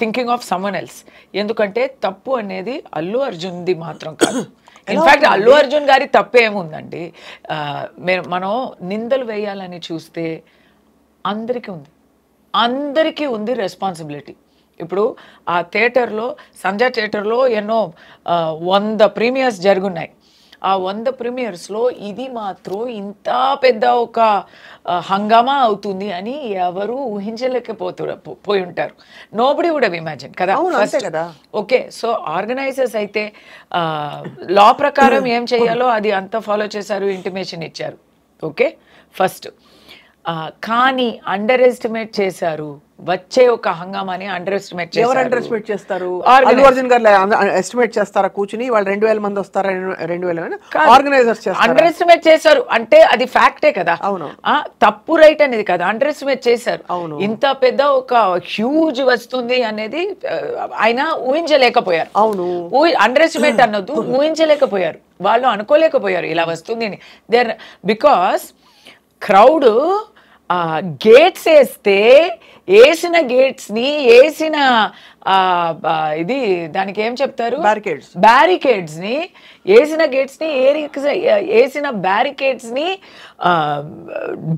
thinking of someone else. ఎందుకంటే తప్పు అనేది అల్లు అర్జున్ది మాత్రం కాదు. ఇన్ఫాక్ట్ అల్లు అర్జున్ గారి తప్పేముందండి? మనం నిందలు వేయాలని చూస్తే అందరికీ ఉంది రెస్పాన్సిబిలిటీ. ఇప్పుడు ఆ థియేటర్లో, సంజయ్ థియేటర్లో ఎన్నో 100 ప్రీమియర్స్ జరుగున్నాయి. ఆ 100 ప్రీమియర్స్లో ఇది మాత్రం ఇంత పెద్ద ఒక హంగామా అవుతుంది అని ఎవరు పోయి ఉంటారు. నోబడీ వుడ్ హావ్ ఇమాజిన్ కదా. ఓకే, సో ఆర్గనైజర్స్ అయితే లా ప్రకారం ఏం చేయాలో అది అంతా ఫాలో చేశారు, ఇంటిమేషన్ ఇచ్చారు. Okay, first. కానీ అండర్ ఎస్టిమేట్ చేశారు. వచ్చే ఒక హంగామాని అండర్ ఎస్టిమేట్ చేస్తారు. ఎవరు అండర్ ఎస్టిమేట్ చేస్తారు? అల్లు అర్జున్ గారు ఎస్టిమేట్ చేస్తారా కూర్చుని? వాళ్ళు 2000 మంది వస్తారా? 2000 ఆర్గనైజర్స్ అండర్ ఎస్టిమేట్ చేశారు అంటే అది ఫ్యాక్టే కదా. అవును, తప్పు రైట్ అనేది కదా. అండర్ ఎస్టిమేట్ చేశారు. ఇంత పెద్ద ఒక హ్యూజ్ వస్తుంది అనేది ఆయన ఊహించలేకపోయారు. అవును, అండర్ ఎస్టిమేట్ అన్నది ఊహించలేకపోయారు. వాళ్ళు అనుకోలేకపోయారు ఇలా వస్తుంది అని. దేర్ బికాస్ క్రౌడ్ గేట్స్ వేసిన గేట్స్ని వేసిన ఇది దానికి ఏం చెప్తారు? బ్యారికేడ్స్ని వేసిన గేట్స్ని వేసిన బ్యారికేడ్స్ని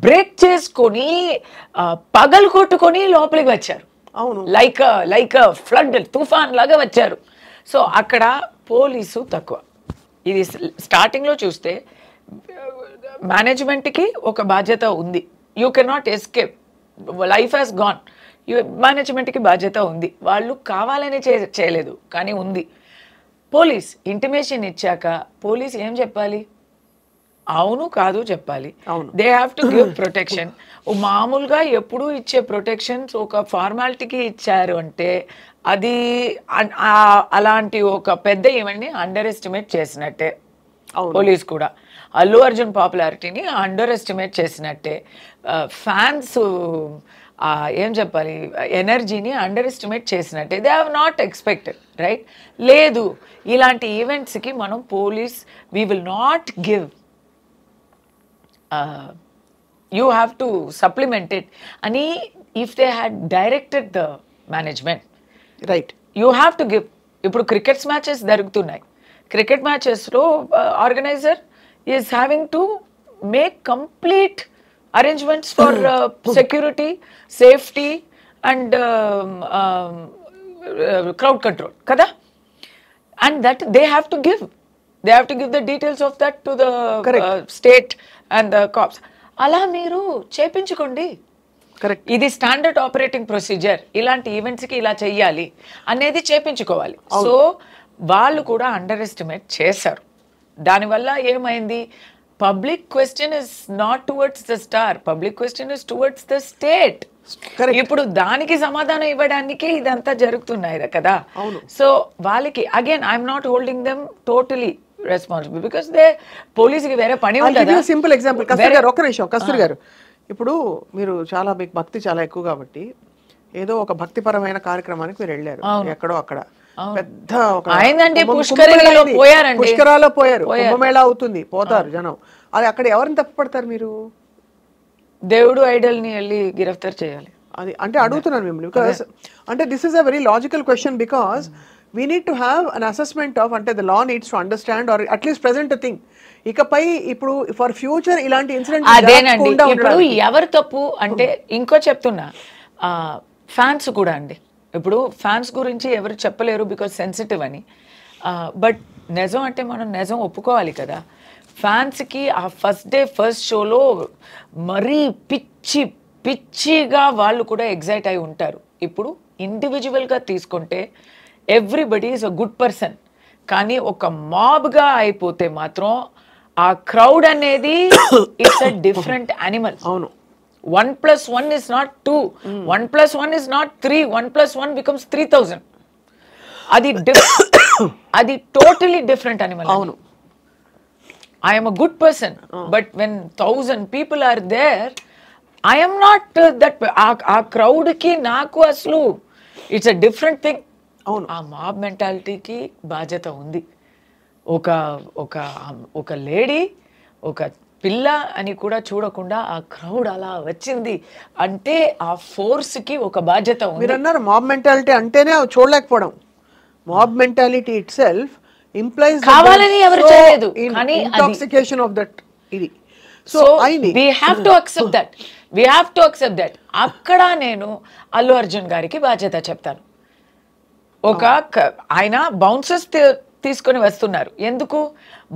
బ్రేక్ చేసుకొని పగలు కొట్టుకొని లోపలికి వచ్చారు. అవును, లైక్ ఫ్లడ్, తుఫాన్ లాగా వచ్చారు. సో అక్కడ పోలీసు తక్కువ. ఇది స్టార్టింగ్లో చూస్తే మేనేజ్మెంట్కి ఒక బాధ్యత ఉంది. You cannot escape. Life has gone. మేనేజ్మెంట్కి బాధ్యత ఉంది, వాళ్ళు కావాలని చేయలేదు కానీ ఉంది. పోలీస్ ఇంటిమేషన్ ఇచ్చాక పోలీస్ ఏం చెప్పాలి? అవును కాదు చెప్పాలి. They have to give protection. మామూలుగా ఎప్పుడు ఇచ్చే ప్రొటెక్షన్స్ ఒక ఫార్మాలిటీకి ఇచ్చారు అంటే అది అలాంటి ఒక పెద్ద ఈవెంట్ని అండర్ ఎస్టిమేట్ చేసినట్టే. పోలీస్ కూడా అల్లు అర్జున్ పాపులారిటీని అండర్ ఎస్టిమేట్ చేసినట్టే. ఫ్యాన్స్ ఏం చెప్పాలి, ఎనర్జీని అండర్ ఎస్టిమేట్ చేసినట్టే. They have not expected, right? లేదు, ఇలాంటి ఈవెంట్స్కి మనం police we will not give, you have to supplement it ani. If they had directed the management, right, you have to give. Ippudu cricket matches jarugutunnai, cricket matches lo organizer is having to make complete arrangements for security, safety and crowd control kada, and that they have to give the details of that to the state and the cops. అలా మీరు చేపించుకోండి. Correct. ఇది standard operating procedure, ఇలాంటి ఈవెంట్స్కి ఇలా చెయ్యాలి అనేది చేపించుకోవాలి. So వాళ్ళు కూడా under estimate చేశారు. దానివల్ల ఏమైంది, public question is not towards the star, public question is towards the state. ఇప్పుడు దానికి సమాధానం ఇవ్వడానికి ఇదంతా జరుగుతున్నాయి కదా. సో వాళ్ళకి again I'm not holding them totally responsible because they పోలీసుకి వేరే పని ఉంటుంది. సింపుల్ ఎగ్జాంపుల్ కస్తూరి గారు, ఒక్క నిమిషం కస్తూరి గారు, ఇప్పుడు మీరు చాలా మీకు భక్తి చాలా ఎక్కువ కాబట్టి ఏదో ఒక భక్తిపరమైన కార్యక్రమానికి మీరు వెళ్ళారు, ఎక్కడో అక్కడ పెద్ద పుష్కరాల్లో పోయారు, కుంభమేళా అవుతుంది, పోతారు జనం, అది అక్కడ ఎవరిని తప్పుపడతారు మీరు? దేవుడు ఐడల్ ని వెళ్ళి గిరఫ్తార్ చేయాలి. అది అంటే అడుగుతున్నాను మిమ్మల్ని, బికాస్ అంటే this is a very logical question, because we need to have an assessment of అంటే the law needs to understand or at least present a thing. ఇకపై ఇప్పుడు ఫర్ ఫ్యూచర్ ఇలాంటి ఇన్సిడెంట్ అదేనండి. ఇప్పుడు ఎవరు తప్పు అంటే ఇంకో చెప్తున్నా, ఫ్యాన్స్ కూడా అండి. ఇప్పుడు ఫ్యాన్స్ గురించి ఎవరు చెప్పలేరు బికాజ్ సెన్సిటివ్ అని, బట్ నిజం అంటే మనం నిజం ఒప్పుకోవాలి కదా. ఫ్యాన్స్కి ఆ ఫస్ట్ డే ఫస్ట్ షోలో మరీ పిచ్చిగా వాళ్ళు కూడా ఎగ్జైట్ అయి ఉంటారు. ఇప్పుడు ఇండివిజువల్గా తీసుకుంటే everybody is a good person, కానీ ఒక మాబ్గా అయిపోతే మాత్రం ఆ క్రౌడ్ అనేది ఇట్స్ అ డిఫరెంట్ యానిమల్. అవును, 1+1 is not 2, 1+1 is not 3, 1+1 becomes 3000. అది టోటలీ డిఫరెంట్ యానిమల్. అవును, I am a good person, but when 1000 people are there, I am not that. ఆ క్రౌడ్కి నాకు అసలు ఇట్స్ అ డిఫరెంట్ థింగ్. అవును, ఆ mob మెంటాలిటీకి బాధ్యత ఉంది. ఒక లేడీ, ఒక పిల్ల అని కూడా చూడకుండా ఆ క్రౌడ్ అలా వచ్చింది అంటే ఆ ఫోర్స్కి ఒక బాధ్యత ఉంది. మీరు అన్నారు మాబ్ మెంటాలిటీ అంటేనే చూడలేకపోవడం. Mob mentality itself implies కావాలని ఎవరు చేయలేదు, కానీ ఇంటాక్సికేషన్ ఆఫ్ దట్ ఇది. So we have to accept that. అక్కడ నేను అల్లు అర్జున్ గారికి బాధ్యత చెప్తాను. ఆయన బౌన్సర్స్ తీసుకొని వస్తున్నారు, ఎందుకు?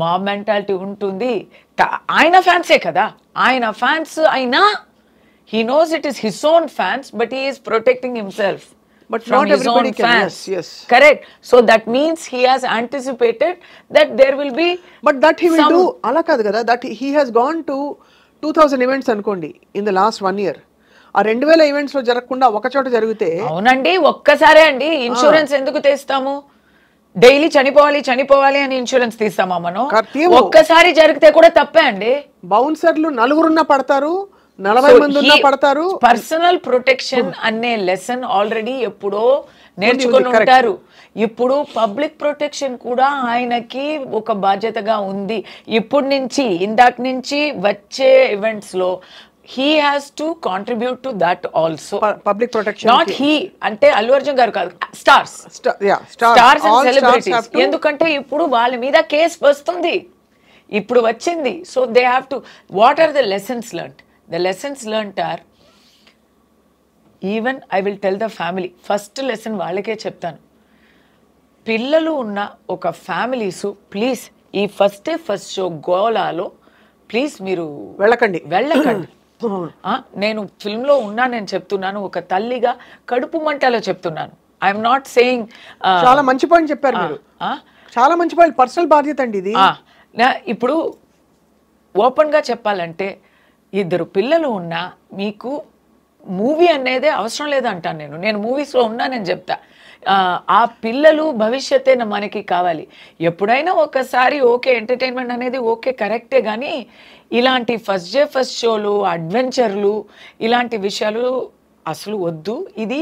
మాబ్ మెంటాలిటీ ఉంటుంది. ఆయన ఫ్యాన్సే కదా, ఆయన ఫ్యాన్స్ అయినా he knows it is his own fans, but he is protecting himself but from not his everybody own can. fans. Yes. Correct. So that means he has anticipated that there will be, but that he will do ala kaadu kada, that he has gone to 2000 events అనుకోండి in the last 1 year. ఆ 2000 events లో జరగకుండా ఒక చోట జరిగితే. అవునండి, ఒక్కసారే అండి. ఇన్సూరెన్స్ ఎందుకు తీస్తాము? డైలీ చనిపోవాలి అని ఇన్సూరెన్స్ తీస్తామా మనం? ఒక్కసారి జరిగితే కూడా తప్పే అండి. బౌన్సర్లు నలుగురున్నా పడతారు, 40 మంది ఉన్నా పడతారు. పర్సనల్ ప్రొటెక్షన్ అనే లెసన్ ఆల్రెడీ ఎప్పుడో నేర్చుకుని ఉంటారు. ఇప్పుడు పబ్లిక్ ప్రొటెక్షన్ కూడా ఆయనకి ఒక బాధ్యతగా ఉంది. ఇప్పటి నుంచి ఇందాక నుంచి వచ్చే ఈవెంట్స్ లో he has to contribute to that also. Public protection, not he అంటే అల్లు అర్జున్ గారు కాదు, స్టార్స్ అండ్ సెలబ్రిటీస్. ఎందుకంటే ఇప్పుడు వాళ్ళ మీద కేసు వస్తుంది, ఇప్పుడు వచ్చింది. So they have to, what are the lessons learned? The lessons learned are, even I will tell the family, first lesson వాళ్ళకే చెప్తాను. పిల్లలు ఉన్న ఒక ఫ్యామిలీస్ ప్లీజ్ ఈ ఫస్ట్ షో గోలాలో ప్లీజ్ మీరు వెళ్ళకండి. నేను ఫిల్మ్లో ఉన్నా, నేను చెప్తున్నాను ఒక తల్లిగా కడుపు మంటలో చెప్తున్నాను. I'm not saying. చాలా మంచి పాయింట్ చెప్పారు మీరు, చాలా మంచి పాయింట్. పర్సనల్ బాధ్యత అండి ఇది. ఇప్పుడు ఓపెన్గా చెప్పాలంటే 2 పిల్లలు ఉన్నా మీకు మూవీ అనేది అవసరం లేదంటాను నేను మూవీస్లో ఉన్నా, నేను చెప్తా. ఆ పిల్లలు భవిష్యత్తే మనకి కావాలి. ఎప్పుడైనా ఒకసారి ఓకే ఎంటర్టైన్మెంట్ అనేది ఓకే కరెక్టే, కానీ ఇలాంటి ఫస్ట్ డే ఫస్ట్ షోలు, అడ్వెంచర్లు, ఇలాంటి విషయాలు అసలు వద్దు. ఇది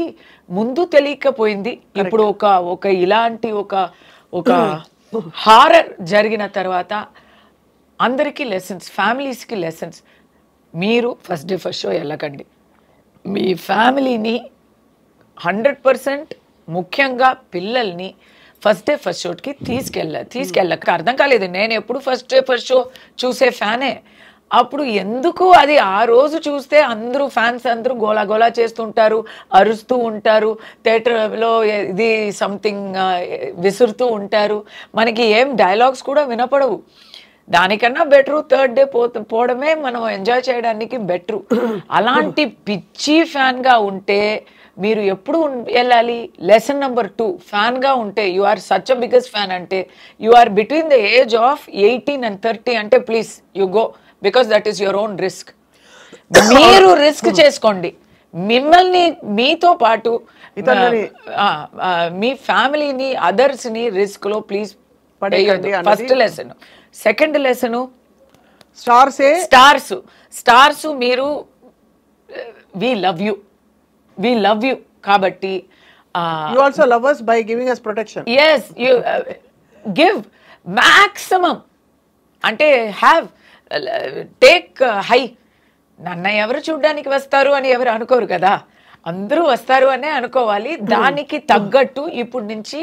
ముందు తెలియకపోయింది. ఇప్పుడు ఒక ఇలాంటి ఒక హారర్ జరిగిన తర్వాత అందరికీ లెసన్స్, ఫ్యామిలీస్కి లెసన్స్. మీరు ఫస్ట్ డే ఫస్ట్ షో వెళ్ళకండి. మీ ఫ్యామిలీని 100%, ముఖ్యంగా పిల్లల్ని ఫస్ట్ డే ఫస్ట్ షోకి తీసుకెళ్ళక. అర్థం కాలేదు, నేను ఎప్పుడు ఫస్ట్ డే ఫస్ట్ షో చూసే ఫ్యానే. అప్పుడు ఎందుకు అది ఆ రోజు చూస్తే అందరూ ఫ్యాన్స్ అందరూ గోలా చేస్తుంటారు, అరుస్తూ ఉంటారు, థియేటర్లో ఇది సంథింగ్ విసురుతూ ఉంటారు, మనకి ఏం డైలాగ్స్ కూడా వినపడవు. దానికన్నా బెటరు థర్డ్ డే పోవడమే మనం ఎంజాయ్ చేయడానికి బెటరు. అలాంటి పిచ్చి ఫ్యాన్గా ఉంటే మీరు ఎప్పుడు వెళ్ళాలి? లెసన్ నెంబర్ 2, ఫ్యాన్గా ఉంటే you are such a biggest fan అంటే you are between the age of 18 and 30 అంటే please you go, because that is your own risk. మీరు రిస్క్ చేసుకోండి. మిమ్మల్ని మీతో పాటు మీ ఫ్యామిలీని, అదర్స్ని రిస్క్లో ప్లీజ్ పడేయద్దు. First lesson. Second lesson, stars మీరు వి లవ్ యూ కాబట్టి you also love us by giving us protection. yes you give maximum అంటే టేక్ హై. నన్ను ఎవరు చూడడానికి వస్తారు అని ఎవరు అనుకోరు కదా, అందరూ వస్తారు అనే అనుకోవాలి. దానికి తగ్గట్టు ఇప్పుడు నుంచి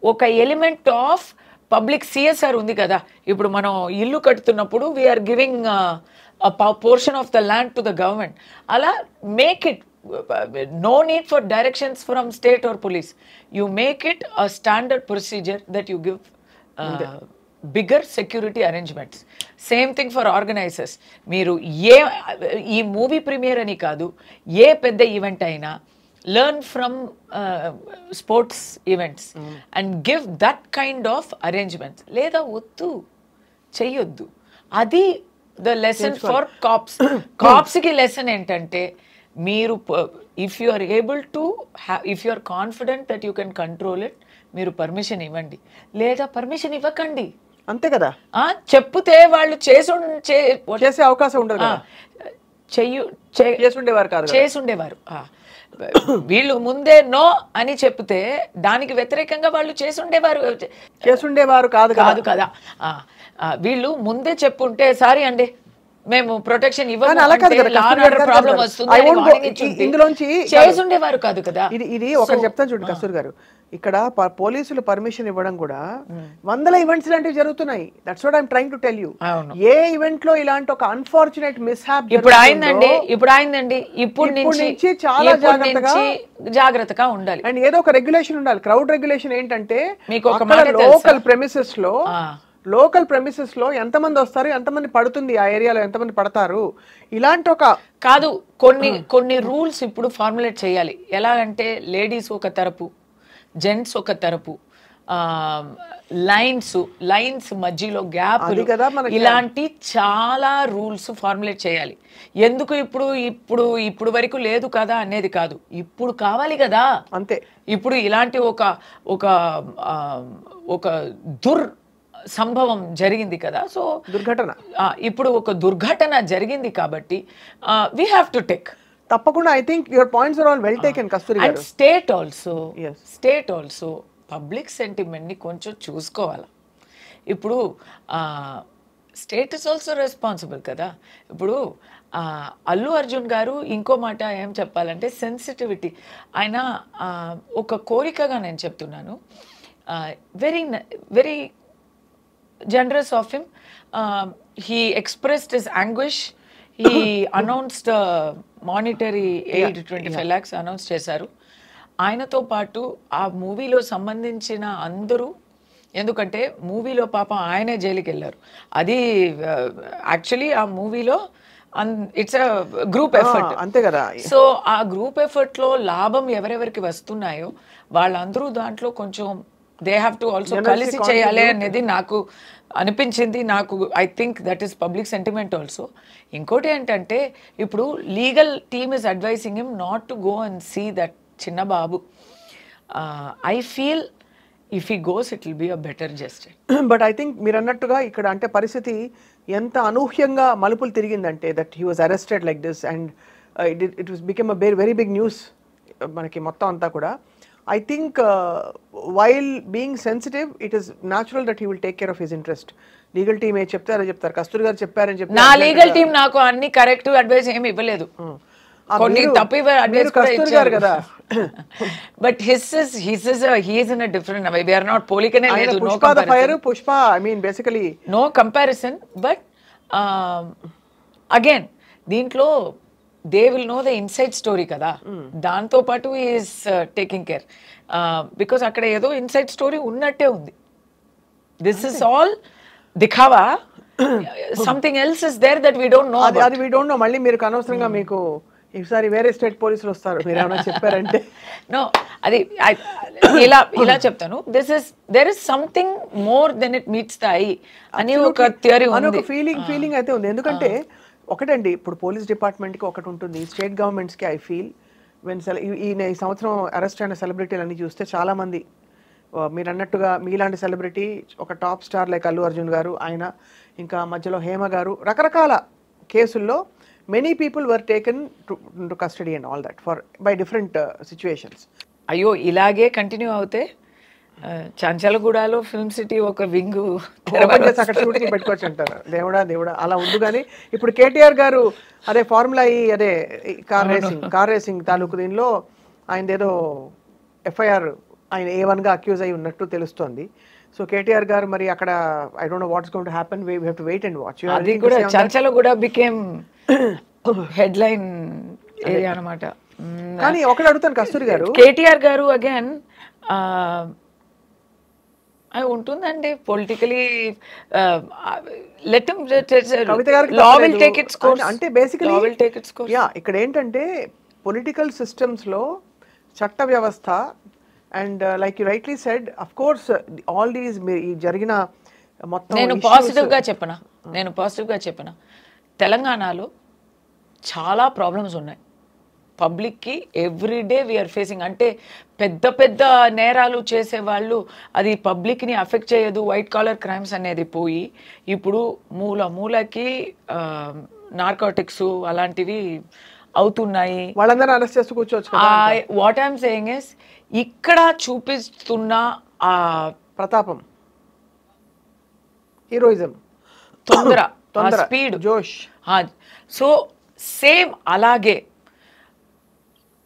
ఒక ఎలిమెంట్ ఆఫ్ పబ్లిక్ CSR ఉంది కదా. ఇప్పుడు మనం ఇల్లు కట్టుతున్నప్పుడు we are giving portion of the land to the government. అలా make it no need for directions from state or police. You make it a standard procedure that you give bigger security arrangements. Same thing for organizers. మీరు ఈ movie premier అని కాదు, ఏ పెద్ద event అయినా learn from sports events and give that kind of arrangements. లేదా వద్దు, చెయ్యొద్దు. అది ద లెసన్ ఫర్ కాప్స్కి లెసన్ ఏంటంటే, మీరు if you are able to if you are confident that you can control it, మీరు పర్మిషన్ ఇవ్వండి, లేదా పర్మిషన్ ఇవ్వకండి. అంతే కదా. చెప్తే వాళ్ళు చేసే అవకాశం ఉండదు. చేసుండేవారు. వీళ్ళు ముందే నో అని చెప్తే దానికి వ్యతిరేకంగా వాళ్ళు చేసుండేవారు కాదు కదా. వీళ్ళు ముందే చెప్పుంటే సారీ అండి మేము ప్రొటెక్షన్ ప్రాబ్లం వస్తుంది చేసుండేవారు కాదు కదా. ఇది ఒకటి చెప్తాను చూడండి కస్తూరి గారు, ఇక్కడ పోలీసులు పర్మిషన్ ఇవ్వడం కూడా వందల ఈవెంట్స్ లాంటివి జరుగుతున్నాయి. That's what I am trying to tell you. A event లో ఇలాంటి ఒక అన్ఫార్చునేట్ మిస్‌హ్యాప్ ఇప్పుడు అయిందండి. ఇప్పుడు నుంచి చాలా జాగ్రత్తగా ఉండాలి. అండ్ ఏదో ఒక రెగ్యులేషన్ ఉండాలి. క్రౌడ్ రెగ్యులేషన్ ఏంటంటే, లోకల్ ప్రెమిసెస్ లో ఎంతమంది వస్తారు, ఎంతమంది పడుతుంది, ఆ ఏరియాలో ఎంతమంది పడతారు, ఇలాంటి ఒక కాదు కొన్ని రూల్స్ ఇప్పుడు ఫార్ములేట్ చేయాలి. ఎలా అంటే లేడీస్ ఒక తరపు, జెంట్స్ ఒక తరపు, లైన్స్ మధ్యలో గ్యాప్, ఇలాంటి చాలా రూల్స్ ఫార్ములేట్ చేయాలి. ఎందుకు ఇప్పుడు వరకు లేదు కదా అనేది కాదు, ఇప్పుడు కావాలి కదా. అంతే. ఇప్పుడు ఇలాంటి ఒక సంభవం జరిగింది కదా. సో దుర్ఘటన, ఇప్పుడు ఒక దుర్ఘటన జరిగింది కాబట్టి we have to take. తప్పకుండా. I think your points are all well taken, కస్తూరి గారు. And state also పబ్లిక్ సెంటిమెంట్ని కొంచెం చూసుకోవాలి. ఇప్పుడు స్టేట్ ఇస్ ఆల్సో రెస్పాన్సిబుల్ కదా. ఇప్పుడు అల్లు అర్జున్ గారు ఇంకో మాట ఏం చెప్పాలంటే సెన్సిటివిటీ. ఆయన ఒక కోరికగా నేను చెప్తున్నాను, very generous of him. He expressed his anguish. He announced monetary aid 25 lakhs announce చేశారు. ఆయనతో పాటు ఆ మూవీలో సంబంధించిన అందరూ, ఎందుకంటే మూవీలో పాపం ఆయనే జైలుకి వెళ్ళారు. అది యాక్చువల్లీ ఆ మూవీలో ఇట్స్ అ గ్రూప్ ఎఫర్ట్. అంతే కదా. సో ఆ గ్రూప్ ఎఫర్ట్ లో లాభం ఎవరెవరికి వస్తున్నాయో వాళ్ళందరూ దాంట్లో కొంచెం దే హ్యావ్ టు ఆల్సో కలిసి చేయాలి అనేది నాకు అనిపించింది. నాకు I think that is public sentiment also. ఇంకోటి ఏంటంటే ఇప్పుడు legal team is advising him not to go and see that చిన్న బాబు. I feel if he goes it will be a better justice. But I think మీరు అన్నట్టుగా ఇక్కడ అంటే పరిస్థితి ఎంత అనూహ్యంగా మలుపులు తిరిగిందంటే that he was arrested like this and it was become a very big news మనకి మొత్తం అంతా కూడా. I think while being sensitive, it is natural that he will take care of his interest. Legal team ఏ చెప్తారో చెప్తారు, కస్తూరి గారు చెప్పారని చెప్పి నా లీగల్ టీం నాకు అన్ని కరెక్ట్ అడ్వైస్ ఏమి ఇవ్వలేదు, కొన్ని తప్పు అడ్వైస్ కూడా ఇచ్చారు కదా. But he is in a different way. We are not పోలికనే లేదు. Pushpa the fire, Pushpa I mean basically no comparison. But again దీంట్లో they will know the inside story కదా, దాంతో పాటు ఈస్ టేకింగ్ కేర్ బికాస్ అక్కడ ఏదో ఇన్సైడ్ స్టోరీ ఉన్నట్టే ఉంది. దిస్ ఇస్ ఆల్ దిఖావా, something else is there that we don't know. అది వీ డోంట్ నో. మళ్ళీ మీరు అనవసరంగా మీకు ఈసారి వేరే స్టేట్ పోలీసులు వస్తారు, మీరు ఏమైనా చెప్పారంటే. నో, అది ఇలా చెప్తాను. There is something more than it meets the eye అని ఒక థియరీ ఉంది, ఫీలింగ్ అయితే ఉంది. ఎందుకంటే ఒకటండి, ఇప్పుడు పోలీస్ డిపార్ట్మెంట్కి ఒకటి ఉంటుంది, స్టేట్ గవర్నమెంట్స్కి ఐ ఫీల్ వెన్ ఈ సంవత్సరం అరెస్ట్ అయిన సెలబ్రిటీలు అన్ని చూస్తే చాలామంది మీరు అన్నట్టుగా మీలాంటి సెలబ్రిటీ, ఒక top star like Allu Arjun గారు, ఆయన ఇంకా మధ్యలో హేమ గారు, రకరకాల కేసుల్లో many people were taken to custody and all that for by different situations. అయ్యో ఇలాగే కంటిన్యూ అవుతే చంచలగూడలో ఫిల్మ్ సిటీ ఒక వింగ్ అక్కడ షూటింగ్ పెట్టుకోవచ్చు అంటారు. దేవుడా అలా ఉంది. కానీ ఇప్పుడు కేటీఆర్ గారు అదే ఫార్ములా అదే కార్ రేసింగ్ తాలూకు దీనిలో ఆయన ఏదో ఎఫ్ఐఆర్ ఆయన A1గా అక్యూజ్ అయి ఉన్నట్టు తెలుస్తోంది. సో కేటీఆర్ గారు మరి అక్కడ I don't know what's going to happen, we have to wait and watch. అది కూడా చంచలగూడ బికేమ్ హెడ్లైన్ ఏరియా అన్నమాట. కానీ ఒకటి అడుగుతాను కస్తూరి గారు, కేటీఆర్ గారు అగైన్ అది ఉంటుందండి పొలిటికలీ అంటే బేసికలీ ఇక్కడ ఏంటంటే పొలిటికల్ సిస్టమ్స్ లో చట్ట వ్యవస్థ and like you rightly said of course all these జరిగిన మొత్తం. నేను పాజిటివ్ గా చెప్పనా తెలంగాణలో చాలా ప్రాబ్లమ్స్ ఉన్నాయి పబ్లిక్కి. Everyday we're facing. అంటే పెద్ద పెద్ద నేరాలు చేసేవాళ్ళు అది పబ్లిక్ని అఫెక్ట్ చేయదు, వైట్ కాలర్ క్రైమ్స్ అనేది పోయి ఇప్పుడు మూలకి నార్కోటిక్స్ అలాంటివి అవుతున్నాయి. వాళ్ళందరూ అరెస్ట్ చేస్తూ కూర్చోవచ్చు. వాట్ ఐఎమ్ సేయింగ్ ఇస్ ఇక్కడ చూపిస్తున్న ఆ ప్రతాపం, హీరోయిజం, తొందర, స్పీడ్, జోష్. సో సేమ్ అలాగే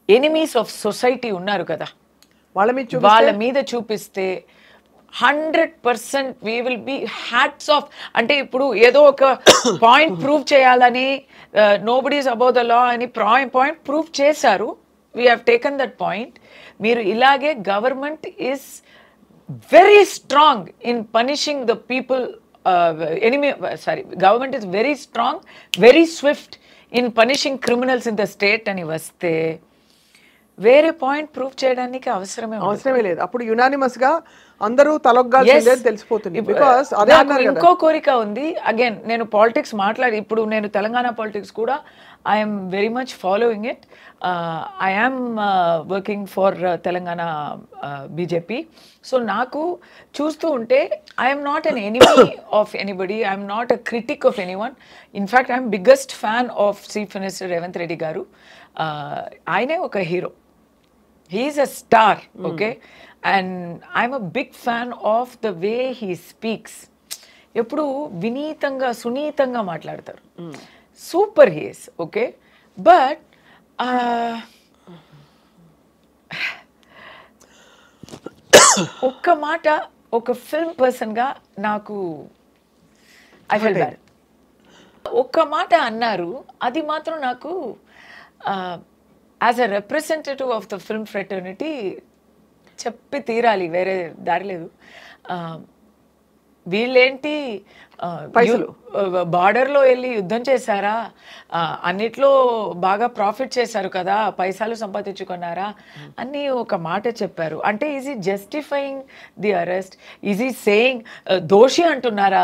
ఎనిమీస్ ఆఫ్ సొసైటీ ఉన్నారు కదా, వాళ్ళ మీద చూపిస్తే 100% we will be hats off. అంటే ఇప్పుడు ఏదో ఒక పాయింట్ ప్రూవ్ చేయాలని నోబడీస్ అబౌవ్ ద లా అని పాయింట్ ప్రూవ్ చేశారు. We have taken that point. మీరు ఇలాగే government is very strong in punishing the people. Government is very strong, very Swift in punishing criminals in the state అని వస్తే వేరే point prove చేయడానికి అవసరమే లేదు. అప్పుడు యునానిమస్ గా అందరూ తలొగ్గాల్సిందే తెలిసిపోతుంది. బికాజ్ అదే ఇంకో కోరిక ఉంది. అగైన్ నేను పాలిటిక్స్ ఇప్పుడు నేను తెలంగాణ పాలిటిక్స్ కూడా I'm very much following it. I'm working for Telangana BJP. So నాకు చూస్తూ ఉంటే I'm not an enemy of anybody, I'm not a critique of anyone. In fact I'm biggest fan of chief minister Revanth Reddy గారు. ఆయనే ఒక hero, he's a star, okay? And I'm a big fan of the way he speaks. ఎప్పుడు వినీతంగా సునీతంగా మాట్లాడతారు. Super he is, okay? But ఒక్క మాట ఒక film పర్సన్గా నాకు ఐ ఫీల్ బ్యాడ్. ఒక్క మాట అన్నారు, అది మాత్రం నాకు as a representative of the film fraternity చెప్పి తీరాలి, వేరే దారి లేదు. వీళ్ళేంటి పైసలు. బార్డర్లో వెళ్ళి యుద్ధం చేశారా, అన్నిట్లో బాగా ప్రాఫిట్ చేశారు కదా, పైసలు సంపాదించుకున్నారా అని ఒక మాట చెప్పారు. అంటే ఈజ్ ఈ జస్టిఫైయింగ్ ది అరెస్ట్? ఈజ్ ఈ సేయింగ్ దోషి అంటున్నారా?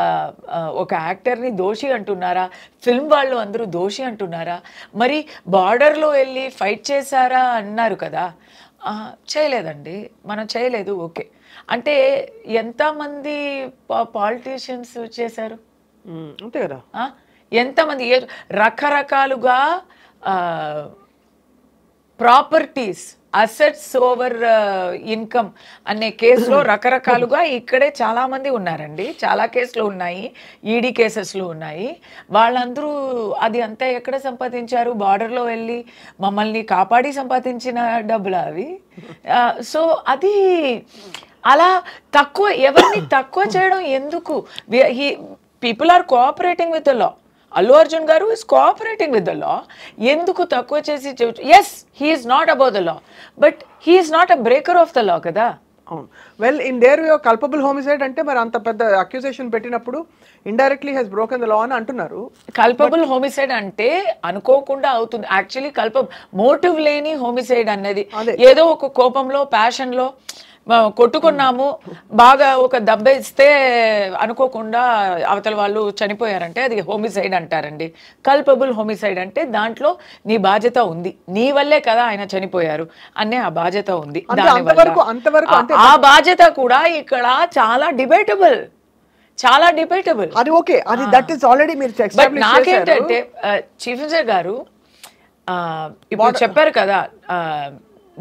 ఒక యాక్టర్ని దోషి అంటున్నారా? ఫిల్మ్ వాళ్ళు అందరూ దోషి అంటున్నారా? మరి బార్డర్లో వెళ్ళి ఫైట్ చేశారా అన్నారు కదా, చేయలేదండి, మనం చేయలేదు. ఓకే, అంటే ఎంతమంది పాలిటీషియన్స్ చేశారు? అంతే కదా. ఎంతమంది రకరకాలుగా ప్రాపర్టీస్, అసెట్స్ ఓవర్ ఇన్కమ్ అనే కేసులో రకరకాలుగా ఇక్కడే చాలా మంది ఉన్నారండి. చాలా కేసులు ఉన్నాయి, ఈడీ కేసెస్లు ఉన్నాయి. వాళ్ళందరూ అది అంతా ఎక్కడ సంపాదించారు? బార్డర్లో వెళ్ళి మమ్మల్ని కాపాడి సంపాదించిన డబ్బులు అవి. సో అది అలా తక్కువ, ఎవరిని తక్కువ చేయడం ఎందుకు? People are cooperating with the law. Allu Arjun గారు is cooperating with the law. ఎందుకు తక్కువ చేసి? Yes, he's not about the law, but he's not a breaker of the law కదా. అవును. Well, in their way culpable homicide అంటే మరి అంత పెద్ద అక్యూజేషన్ పెట్టినప్పుడు indirectly he's broken the law అని అంటున్నారు. కల్పబుల్ హోమిసైడ్ అంటే అనుకోకుండా అవుతుంది. యాక్చువల్లీ మోటివ్ లేని హోమిసైడ్ అన్నది ఏదో ఒక కోపంలో, ప్యాషన్లో కొట్టుకున్నాము, బాగా ఒక దెబ్బ ఇస్తే అనుకోకుండా అవతల వాళ్ళు చనిపోయారంటే అది హోమిసైడ్ అంటారండి. కల్పబుల్ హోమిసైడ్ అంటే దాంట్లో నీ బాధ్యత ఉంది, నీ వల్లే కదా ఆయన చనిపోయారు అనే ఆ బాధ్యత ఉంది. ఆ బాధ్యత కూడా ఇక్కడ చాలా డిబేటబుల్, చాలా డిబేటబుల్. అది ఓకే, అది దట్ ఈస్ ఆల్రెడీ మీరు ఎస్టాబ్లిష్ చేశారు. నాకేంటంటే చీఫ్ మినిస్టర్ గారు ఇప్పుడు చెప్పారు కదా,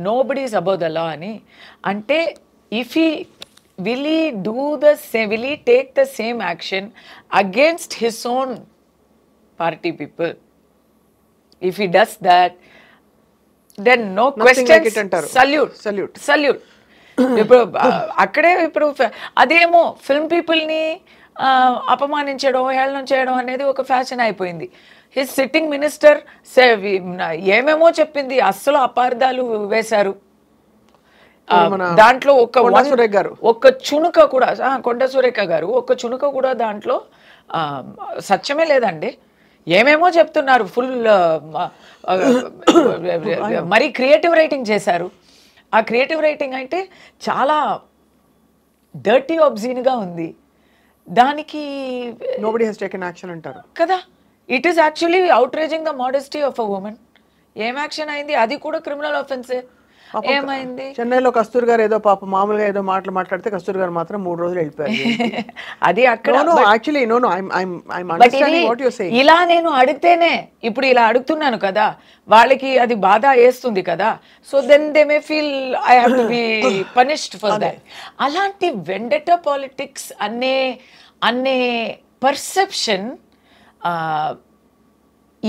nobody is above the law అని. అంటే if he will he do the same, will he take the same action against his own party people? If he does that, then no questions, salute. ఇప్పుడు అక్కడే ఇప్పుడు అదేమో film పీపుల్ని అపమానించడం, హేళన చేయడం అనేది ఒక ఫ్యాషన్ అయిపోయింది. హిస్ సిట్టింగ్ మినిస్టర్ ఏమేమో చెప్పింది, అస్సలు అపార్థాలు వేశారు. దాంట్లో ఒక్క చుణుక కూడా, కొండ సురేఖ గారు ఒక్క చుణుక కూడా దాంట్లో సత్యమే లేదండి. ఏమేమో చెప్తున్నారు, ఫుల్ మరి క్రియేటివ్ రైటింగ్ చేశారు. ఆ క్రియేటివ్ రైటింగ్ అంటే చాలా డర్టీ ఆబ్జీన్గా ఉంది. దానికి nobody has taken action అంటారు కదా. It is actually outraging the modesty of a woman. ఏం యాక్షన్ అయింది? అది కూడా క్రిమినల్ ఆఫెన్సే. ఏమైంది? చెన్నైలో కస్తూరి గారు ఏదో పాప మామూలుగా ఏదో మాటలు మాట్లాడితే కస్తూరి గారు మాత్రం 3 రోజులు వెళ్ళిపోయారు. అది అక్కడ ఇలా నేను అడిగితేనే, ఇప్పుడు ఇలా అడుగుతున్నాను కదా, వాళ్ళకి అది బాధ వేస్తుంది కదా. So then they may feel I have to be punished for that. అలాంటి వెండటా పాలిటిక్స్ అనే పర్సెప్షన్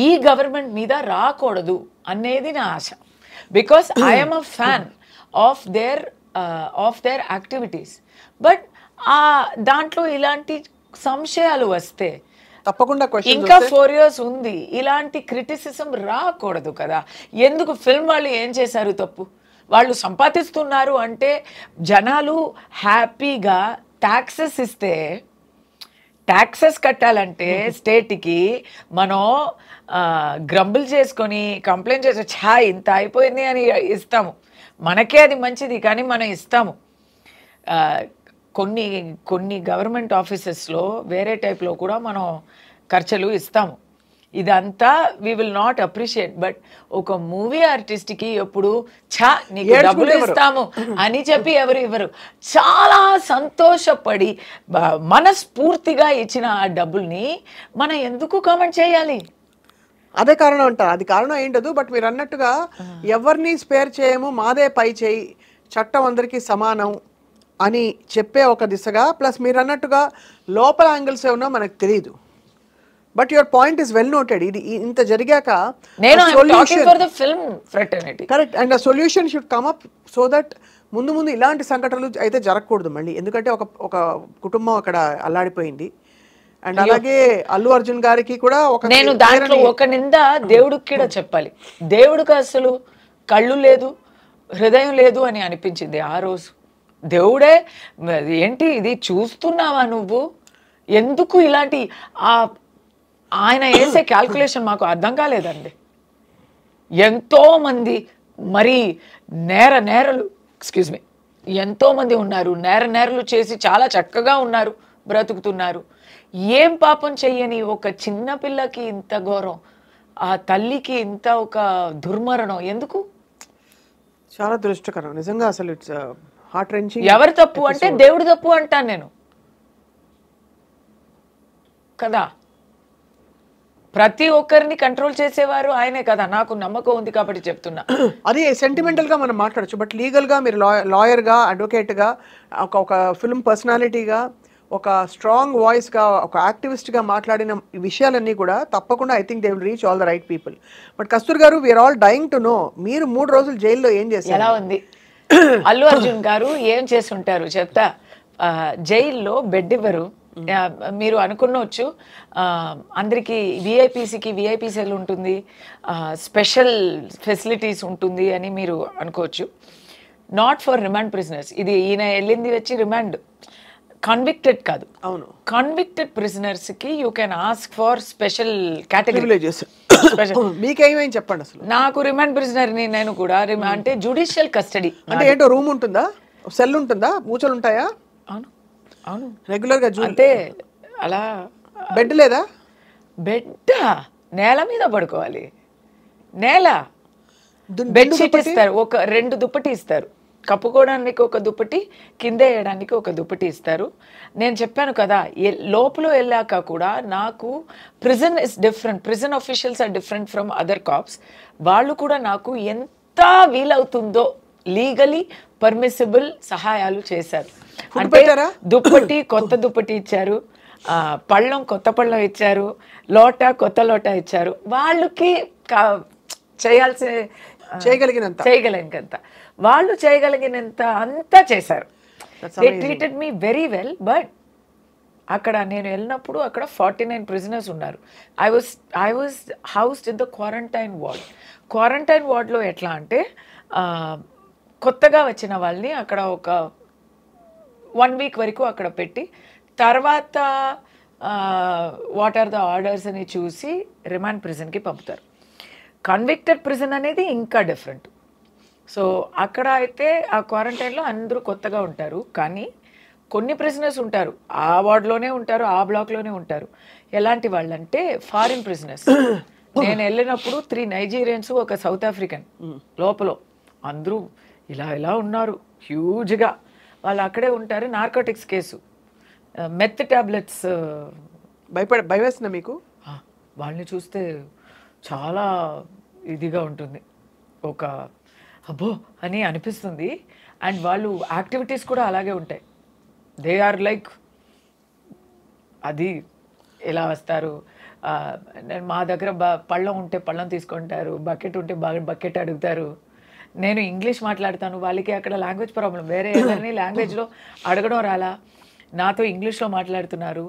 ఈ గవర్నమెంట్ మీద రాకూడదు అనేది నా ఆశ. Because I'm a fan of their activities. But దాంట్లో ఇలాంటి సంశయాలు వస్తే తప్పకుండా ఇంకా 4 years ఉంది, ఇలాంటి క్రిటిసిజం రాకూడదు కదా. ఎందుకు? ఫిల్మ్ వాళ్ళు ఏం చేశారు తప్పు? వాళ్ళు సంపాదిస్తున్నారు అంటే జనాలు హ్యాపీగా ట్యాక్సెస్ ఇస్తే, ట్యాక్సెస్ కట్టాలంటే స్టేట్కి మనం గ్రంబుల్ చేసుకొని కంప్లైంట్ చేసి ఇంత అయిపోయింది అని ఇస్తాము. మనకే అది మంచిది కానీ మనం ఇస్తాము. కొన్ని గవర్నమెంట్ ఆఫీసెస్లో వేరే టైప్లో కూడా మనం ఖర్చులు ఇస్తాము. ఇదంతా we will not appreciate. But ఒక మూవీ ఆర్టిస్ట్కి ఎప్పుడు నీకు డబ్బులు ఇస్తాము అని చెప్పి ఎవరు ఇవ్వరు. చాలా సంతోషపడి మనస్ఫూర్తిగా ఇచ్చిన ఆ డబ్బుల్ని మనం ఎందుకు కామెంట్ చేయాలి? అదే కారణం అంటారు. అది కారణం ఏంటదు. బట్ మీరు అన్నట్టుగా ఎవరిని స్పేర్ చేయము, మాదే పై చేయి, చట్టం అందరికీ సమానం అని చెప్పే ఒక దిశగా, ప్లస్ మీరు అన్నట్టుగా లోపల యాంగిల్స్ ఏమన్నా మనకు తెలియదు. But your point is well noted. ఇది ఇంత జరిగాక కరెక్ట్, అండ్ ఆ solution should come up so that ముందు ఇలాంటి సంఘటనలు అయితే జరగకూడదు మళ్ళీ. ఎందుకంటే ఒక కుటుంబం అక్కడ అల్లాడిపోయింది. అండ్ అలాగే అల్లు అర్జున్ గారికి కూడా నేను దాంట్లో ఒక నింద దేవుడికి కూడా చెప్పాలి. దేవుడికి అసలు కళ్ళు లేదు, హృదయం లేదు అని అనిపించింది ఆ రోజు. దేవుడే ఏంటి ఇది చూస్తున్నావా నువ్వు ఎందుకు ఇలాంటి ఆయన వేసే క్యాల్కులేషన్ మాకు అర్థం కాలేదండి. ఎంతోమంది మరి నేరలు ఎక్స్క్యూజ్ మీ ఎంతోమంది ఉన్నారు, నేరలు చేసి చాలా చక్కగా ఉన్నారు, బ్రతుకుతున్నారు. ఏం పాపం చెయ్యని ఒక చిన్న పిల్లకి ఇంత ఘోరం, ఆ తల్లికి ఇంత ఒక దుర్మరణం ఎందుకు? చాలా దురదృష్టకరం నిజంగా. అసలు ఇట్స్ హార్ట్ రెంచింగ్. ఎవరు తప్పు అంటే దేవుడు తప్పు అంటాను నేను కదా. ప్రతి ఒక్కరిని కంట్రోల్ చేసేవారు ఆయనే కదా, నాకు నమ్మకం ఉంది కాబట్టి చెప్తున్నా. అది సెంటిమెంటల్ గా మనం మాట్లాడచ్చు, బట్ లీగల్ గా మీరు లాయర్ గా, అడ్వకేట్ గా, ఒక ఫిల్మ్ పర్సనాలిటీగా, ఒక స్ట్రాంగ్ వాయిస్ గా, ఒక యాక్టివిస్ట్ గా మాట్లాడిన విషయాలన్నీ కూడా తప్పకుండా I think they will reach all the right people. But Kasturi గారు, we're all dying to know, మీరు 3 రోజులు జైల్లో ఏం చేశారు? ఎలా ఉంది అల్లు అర్జున్ గారు ఏం చేసి ఉంటారు చెప్తా. జైల్లో బెడ్ ఇవ్వరు. మీరు అనుకున్నవచ్చు అందరికి విఐపీసీకి విఐపీ సెల్ ఉంటుంది, స్పెషల్ ఫెసిలిటీస్ ఉంటుంది అని మీరు అనుకోవచ్చు. Not for remand prisoners. ఇది ఈయన వెళ్ళింది వచ్చి రిమాండ్, కన్విక్టెడ్ కాదు. అవును, కన్విక్టెడ్ ప్రిజనర్స్ కి you can ask for special category. మీకేమైంది చెప్పండి అసలు. నాకు రిమాండ్ ప్రిజనర్ ని నేను కూడా అంటే జుడిషియల్ కస్టడీ అంటే ఏంటో రూమ్ ఉంటుందా, సెల్ ఉంటుందా, మూచలు ఉంటాయా? అవును అవును రెగ్యులర్ గా అంటే అలా. బెడ్ లేదా? బెడ్ నేల మీద పడుకోవాలి. నేల బెడ్షీట్ ఇస్తారు, ఒక 2 దుప్పటి ఇస్తారు, కప్పుకోవడానికి ఒక దుప్పటి, కింద వేయడానికి ఒక దుప్పటి ఇస్తారు. నేను చెప్పాను కదా లోపల వెళ్ళాక కూడా నాకు prison is different, prison officials are different from other cops. వాళ్ళు కూడా నాకు ఎంత వీలవుతుందో లీగలీ పర్మిసిబుల్ సహాయాలు చేశారు. అంటే దుప్పటి, కొత్త దుప్పటి ఇచ్చారు, పళ్ళం కొత్త పళ్ళం ఇచ్చారు, లోట కొత్త లోట ఇచ్చారు. వాళ్ళకి చేయగలిగినంత వాళ్ళు చేయగలిగినంత అంతా చేశారు. They treated me very well. But అక్కడ నేను వెళ్ళినప్పుడు అక్కడ 49 ప్రిజనర్స్ ఉన్నారు. I was housed in the quarantine ward. Quarantine వార్డ్లో ఎట్లా అంటే కొత్తగా వచ్చిన వాళ్ళని అక్కడ ఒక 1 వీక్ వరకు అక్కడ పెట్టి తర్వాత వాట్ ఆర్ ద ఆర్డర్స్ అని చూసి రిమాండ్ ప్రిజన్కి పంపుతారు. కన్విక్టెడ్ ప్రిజన్ అనేది ఇంకా డిఫరెంట్. సో అక్కడ అయితే ఆ క్వారంటైన్లో అందరూ కొత్తగా ఉంటారు, కానీ కొన్ని ప్రిజనర్స్ ఉంటారు ఆ వార్డ్లోనే ఉంటారు, ఆ బ్లాక్లోనే ఉంటారు. ఎలాంటి వాళ్ళంటే ఫారిన్ ప్రిజనర్స్. నేను వెళ్ళినప్పుడు 3 నైజీరియన్స్, ఒక సౌత్ ఆఫ్రికన్ లోపల అందరూ ఇలా ఉన్నారు హ్యూజ్గా. వాళ్ళు అక్కడే ఉంటారు. Narcotics case, meth tablets. భయవేస్తుందా మీకు? వాళ్ళని చూస్తే చాలా ఇదిగా ఉంటుంది, ఒక అబ్బో అని అనిపిస్తుంది. అండ్ వాళ్ళు యాక్టివిటీస్ కూడా అలాగే ఉంటాయి. దే ఆర్ లైక్ అది ఎలా వస్తారు, మా దగ్గర పళ్ళం ఉంటే పళ్ళం తీసుకుంటారు, బకెట్ ఉంటే బకెట్ అడుగుతారు. నేను ఇంగ్లీష్ మాట్లాడతాను, వాళ్ళకి అక్కడ లాంగ్వేజ్ ప్రాబ్లం, వేరే ఎవరిని లాంగ్వేజ్లో అడగడం రాలా, నాతో ఇంగ్లీష్లో మాట్లాడుతున్నారు.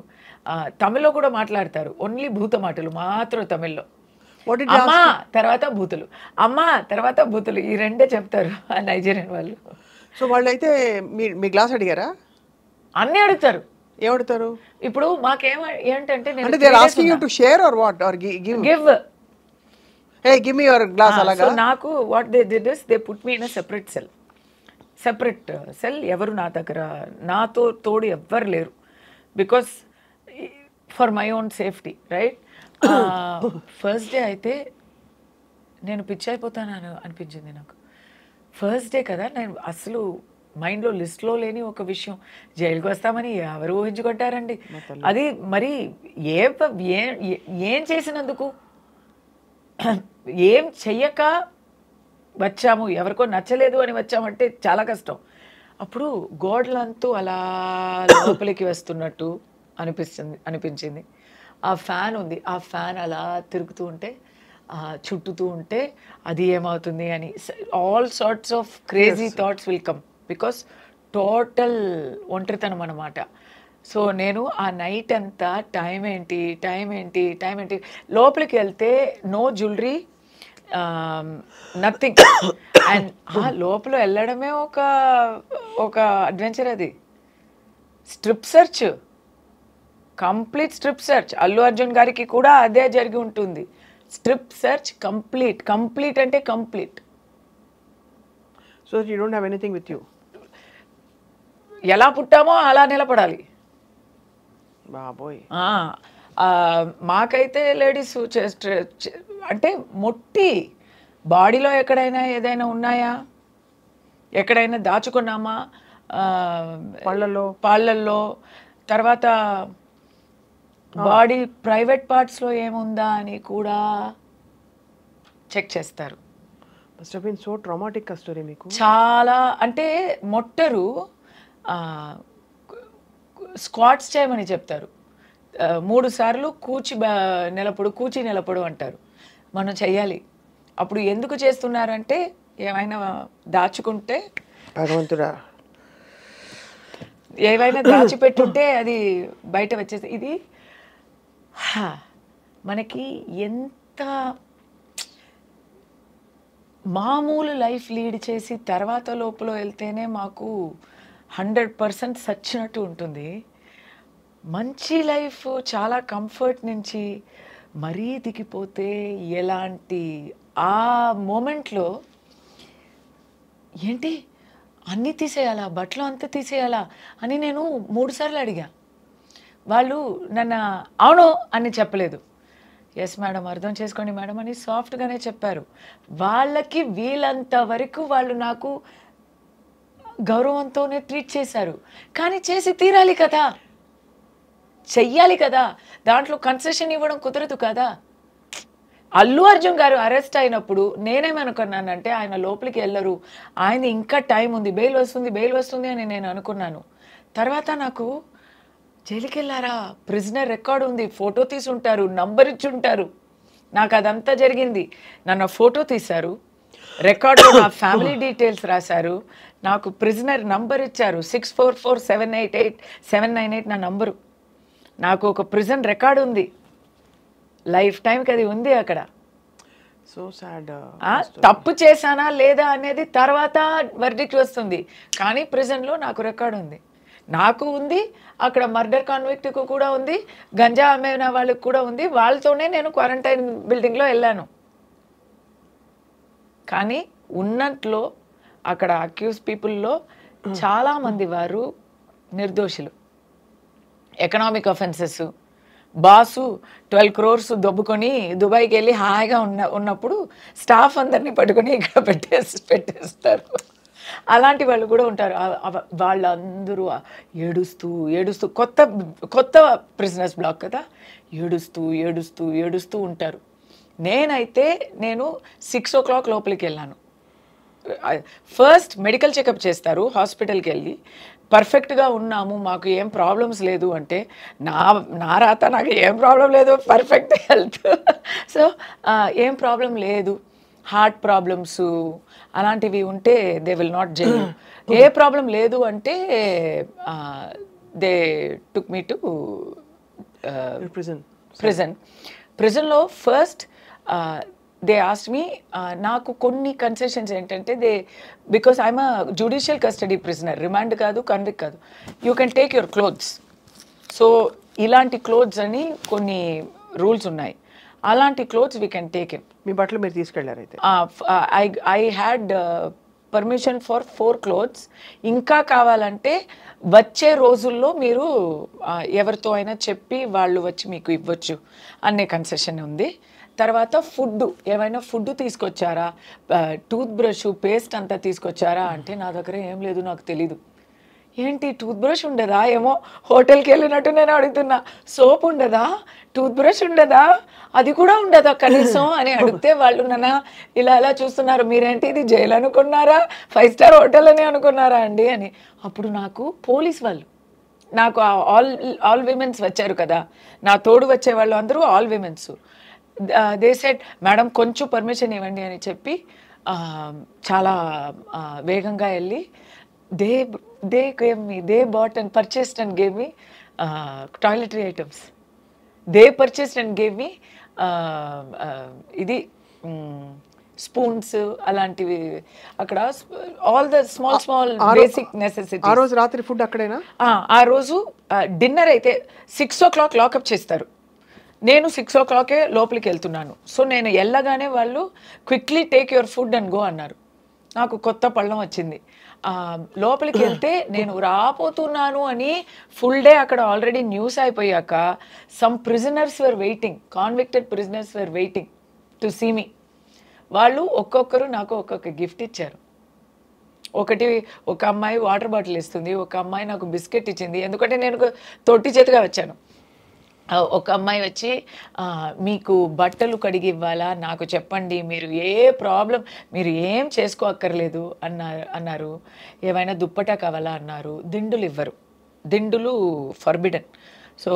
తమిళ్లో కూడా మాట్లాడతారు, ఓన్లీ భూత మాటలు మాత్రం తమిళ్లో. అమ్మా తర్వాత బూతులు, అమ్మా తర్వాత బూతులు, ఈ 2 చెప్తారు ఆ నైజీరియన్ వాళ్ళు. సో వాళ్ళు అయితే మీ గ్లాస్ అడిగారా? అన్నీ అడుగుతారు. ఏమడుగుతారు? ఇప్పుడు మాకేం ఏంటంటే నాకు what they did is they put me in a separate cell. ఎవరు నా దగ్గర నాతో తోడు ఎవ్వరు లేరు, because for my own safety, right? First day అయితే నేను పిచ్చి అయిపోతాను అనిపించింది నాకు. ఫస్ట్ డే కదా, నేను అసలు మైండ్లో లిస్ట్లో లేని ఒక విషయం, జైలుకి వస్తామని ఎవరు ఊహించుకుంటారండి. అది మరి ఏం చేసినందుకు, ఏం చెయ్యక వచ్చాము, ఎవరికో నచ్చలేదు అని వచ్చామంటే చాలా కష్టం. అప్పుడు గోడలంతూ అలా లోపలికి వస్తున్నట్టు అనిపించింది. ఆ ఫ్యాన్ ఉంది, ఆ ఫ్యాన్ అలా తిరుగుతూ ఉంటే, చుట్టుతూ ఉంటే అది ఏమవుతుంది అని all sorts of crazy thoughts will come, because total ఒంటరితనం అన్నమాట. సో నేను ఆ నైట్ అంతా టైం ఏంటి లోపలికి వెళ్తే నో జ్యువెలరీ, నథింగ్. అండ్ లోపల వెళ్ళడమే ఒక అడ్వెంచర్. అది strip search, complete strip search. Allu Arjun గారికి కూడా అదే జరిగి ఉంటుంది. స్ట్రిప్ సెర్చ్ కంప్లీట్ అంటే complete. So you don't have anything with you. ఎలా పుట్టామో అలా నిలబడాలి. బాబోయ్. మాకైతే లేడీస్ అంటే మొట్టి బాడీలో ఎక్కడైనా ఏదైనా ఉన్నాయా, ఎక్కడైనా దాచుకున్నామా, పాళ్ళల్లో, తర్వాత బాడీ ప్రైవేట్ పార్ట్స్లో ఏముందా అని కూడా చెక్ చేస్తారు. Must have been so traumatic story మీకు. చాలా అంటే మొట్టరు స్క్వాట్స్ చేయమని చెప్తారు. 3 సార్లు కూచి నిలపడు అంటారు. మనం చెయ్యాలి. అప్పుడు ఎందుకు చేస్తున్నారంటే ఏమైనా దాచుకుంటే, భగవంతుడా, ఏవైనా దాచిపెట్టుంటే అది బయట వచ్చేసి. ఇది మనకి ఎంత మామూలు లైఫ్ లీడ్ చేసి తర్వాత లోపల వెళ్తేనే మాకు 100% సచ్చినట్టు ఉంటుంది. మంచి లైఫ్ చాలా కంఫర్ట్ నుంచి మరీ దిగిపోతే ఎలాంటి ఆ మూమెంట్లో ఏంటి అన్నీ తీసేయాలా, బట్టలు అంతా తీసేయాలా అని నేను 3 సార్లు అడిగా. వాళ్ళు నన్ను అవును అని చెప్పలేదు. ఎస్ మేడం, అర్థం చేసుకోండి మేడం అని సాఫ్ట్గానే చెప్పారు. వాళ్ళకి వీళ్ళంత వరకు వాళ్ళు నాకు గౌరవంతోనే ట్రీట్ చేశారు. కానీ చేసి తీరాలి కదా, చెయ్యాలి కదా, దాంట్లో కన్సెషన్ ఇవ్వడం కుదరదు కదా. అల్లు అర్జున్ గారు అరెస్ట్ అయినప్పుడు నేనేమనుకున్నానంటే ఆయన లోపలికి వెళ్ళరు, ఆయన ఇంకా టైం ఉంది, బెయిల్ వస్తుంది అని నేను అనుకున్నాను. తర్వాత నాకు జైలుకి వెళ్ళారా, ప్రిజనర్ రికార్డు ఉంది, ఫోటో తీసి ఉంటారు, నంబర్ ఇచ్చి ఉంటారు. నాకు అదంతా జరిగింది. నన్ను ఫోటో తీశారు, రికార్డులో నా ఫ్యామిలీ డీటెయిల్స్ రాశారు, నాకు ప్రిజనర్ నంబర్ ఇచ్చారు, 644788 నా నంబరు. నాకు ఒక ప్రిజన్ రికార్డు ఉంది, లైఫ్ టైంకి అది ఉంది అక్కడ. So sad. తప్పు చేశానా లేదా అనేది తర్వాత వర్డిక్ట్ వస్తుంది, కానీ ప్రిజన్లో నాకు రికార్డు ఉంది. నాకు ఉంది, అక్కడ మర్డర్ కాన్విక్ట్కు కూడా ఉంది, గంజా అమ్మిన వాళ్ళకి కూడా ఉంది. వాళ్ళతోనే నేను క్వారంటైన్ బిల్డింగ్లో వెళ్ళాను. కానీ ఉన్నట్లో అక్కడ అక్యూజ్ పీపుల్లో చాలామంది వారు నిర్దోషులు. ఎకనామిక్ అఫెన్సెస్, బాసు 12 crores దొబ్బుకొని దుబాయ్కి వెళ్ళి హాయిగా ఉన్నప్పుడు స్టాఫ్ అందరినీ పట్టుకొని ఇక్కడ పెట్టేస్తారు. అలాంటి వాళ్ళు కూడా ఉంటారు. వాళ్ళందరూ ఏడుస్తూ కొత్త ప్రిజనర్స్ బ్లాక్ కదా, ఏడుస్తూ ఉంటారు. నేను 6 o'clock లోపలికి వెళ్ళాను. ఫస్ట్ మెడికల్ చెకప్ చేస్తారు, హాస్పిటల్కి వెళ్ళి పర్ఫెక్ట్గా ఉన్నాము, మాకు ఏం ప్రాబ్లమ్స్ లేదు అంటే నా రాత నాకు ఏం ప్రాబ్లం లేదు, పర్ఫెక్ట్ హెల్త్. సో ఏం ప్రాబ్లం లేదు, హార్ట్ ప్రాబ్లమ్స్ అలాంటివి ఉంటే దే విల్ నాట్ జైల్. ఏ ప్రాబ్లం లేదు అంటే దే టుక్ మీ టు ప్రిజన్లో ఫస్ట్ దే ఆస్క్డ్ మీ. నాకు కొన్ని కన్సెషన్స్ ఏంటంటే because I'm a judicial custody prisoner, remand కాదు, కన్విక్ట్ కాదు, you can take your clothes. So ఇలాంటి క్లోత్స్ అని కొన్ని రూల్స్ ఉన్నాయి, అలాంటి clothes we can take in. మీ బట్టలు మీరు తీసుకెళ్ళారు అయితే? I had permission for 4 clothes. ఇంకా కావాలంటే వచ్చే రోజుల్లో మీరు ఎవరితో అయినా చెప్పి వాళ్ళు వచ్చి మీకు ఇవ్వచ్చు అనే కన్సెషన్ ఉంది. తర్వాత ఫుడ్, ఏమైనా ఫుడ్ తీసుకొచ్చారా, టూత్ బ్రష్, పేస్ట్ అంతా తీసుకొచ్చారా అంటే నా దగ్గర ఏం లేదు, నాకు తెలీదు. ఏంటి టూత్ బ్రష్ ఉండదా, ఏమో హోటల్కి వెళ్ళినట్టు నేను అడుగుతున్నా. సోప్ ఉండదా, టూత్ బ్రష్ ఉండదా, అది కూడా ఉండదా కనీసం అని అడిగితే వాళ్ళు నన్ను ఇలా చూస్తున్నారు, మీరేంటి ఇది జైలు అనుకున్నారా, 5 star హోటల్ అని అనుకున్నారా అండి అని. అప్పుడు నాకు పోలీస్ వాళ్ళు, నాకు ఆల్ విమెన్స్ వచ్చారు కదా, నా తోడు వచ్చే వాళ్ళు అందరూ all women's. They said madam కొంచెం పర్మిషన్ ఇవ్వండి అని చెప్పి చాలా వేగంగా వెళ్ళి they bought and purchased and gave me toiletry items. They purchased and gave me ఇది స్పూన్స్ అలాంటివి అక్కడ all the small basic necessity. ఆ రోజు రాత్రి ఫుడ్ అక్కడేనా? ఆ రోజు డిన్నర్ అయితే 6 o'clock లాకప్ చేస్తారు. నేను 6 o'clock లోపలికి వెళ్తున్నాను. సో నేను వెళ్ళగానే వాళ్ళు quickly take your food and go అన్నారు. నాకు కొత్త పళ్ళం వచ్చింది. లోపలికి వెళ్తే నేను రాపోతున్నాను అని ఫుల్ డే అక్కడ ఆల్రెడీ న్యూస్ అయిపోయాక some prisoners were waiting, convicted prisoners were waiting to see me. వాళ్ళు ఒక్కొక్కరు నాకు ఒక్కొక్క గిఫ్ట్ ఇచ్చారు. ఒక అమ్మాయి వాటర్ బాటిల్ ఇస్తుంది, ఒక అమ్మాయి నాకు బిస్కెట్ ఇచ్చింది, ఎందుకంటే నేను తొట్టి చేతిగా వచ్చాను. ఒక అమ్మాయి వచ్చి మీకు బట్టలు కడిగి ఇవ్వాలా, నాకు చెప్పండి, మీరు ఏ ప్రాబ్లం, మీరు ఏం చేసుకోక్కర్లేదు అన్నారు. ఏమైనా దుప్పటా కావాలా అన్నారు. దిండులు ఇవ్వరు, దిండులు ఫర్బిడన్. సో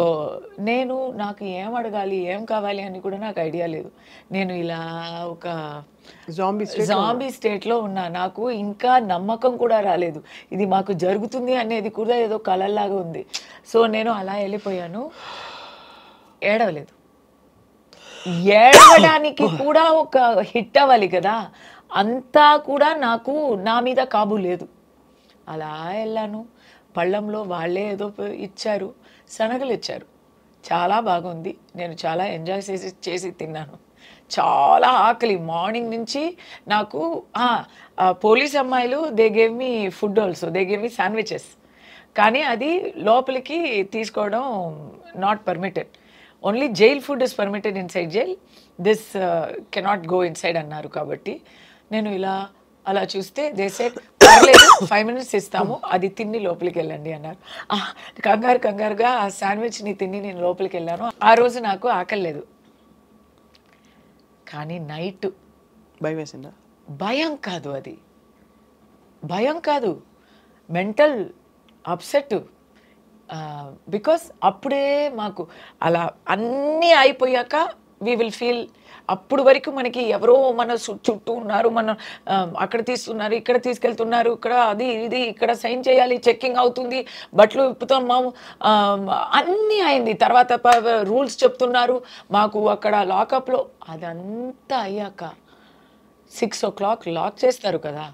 నాకు ఏం అడగాలి, ఏం కావాలి అని కూడా నాకు ఐడియా లేదు. నేను ఇలా ఒక జాంబీ స్టేట్లో ఉన్నా. నాకు ఇంకా నమ్మకం కూడా రాలేదు ఇది మాకు జరుగుతుంది అనేది కూడా, ఏదో కలల్లాగా ఉంది. సో నేను అలా వెళ్ళిపోయాను. ఏడవలేదు. ఏడవడానికి కూడా ఒక హిట్ అవ్వాలి కదా, అంతా కూడా నాకు నా మీద కాబు లేదు. అలా వెళ్ళాను. పళ్ళంలో వాళ్ళే ఏదో ఇచ్చారు, శనగలు ఇచ్చారు. చాలా బాగుంది. నేను చాలా ఎంజాయ్ చేసి తిన్నాను. చాలా ఆకలి మార్నింగ్ నుంచి నాకు. పోలీస్ అమ్మాయిలు they gave me food also, they gave me sandwiches. కానీ అది లోపలికి తీసుకోవడం not permitted. Only jail food is permitted inside jail, this cannot go inside అన్నారు. కాబట్టి నేను అలా చూస్తే దే సెడ్ పర్లేదు 5 minutes ఇస్తాము, అది తిని లోపలికి వెళ్ళండి అన్నారు. కంగారుగా ఆ శాండ్విచ్ని తిని నేను లోపలికి వెళ్ళాను. ఆ రోజు నాకు ఆకలి లేదు. కానీ నైట్ భయం వేసిందా? భయం కాదు, అది భయం కాదు, మెంటల్ అప్సెట్. బికాస్ అప్పుడే మాకు అలా అన్నీ అయిపోయాక వీ విల్ ఫీల్, అప్పుడు వరకు మనకి ఎవరో మన చుట్టూ ఉన్నారు, మనం అక్కడ తీస్తున్నారు, ఇక్కడ తీసుకెళ్తున్నారు, ఇక్కడ అది ఇది, ఇక్కడ సైన్ చేయాలి, చెక్కింగ్ అవుతుంది, బట్టలు విప్పుతాం, అన్నీ అయింది. తర్వాత రూల్స్ చెప్తున్నారు మాకు అక్కడ లాకప్లో. అదంతా అయ్యాక 6 o'clock లాక్ చేస్తారు కదా,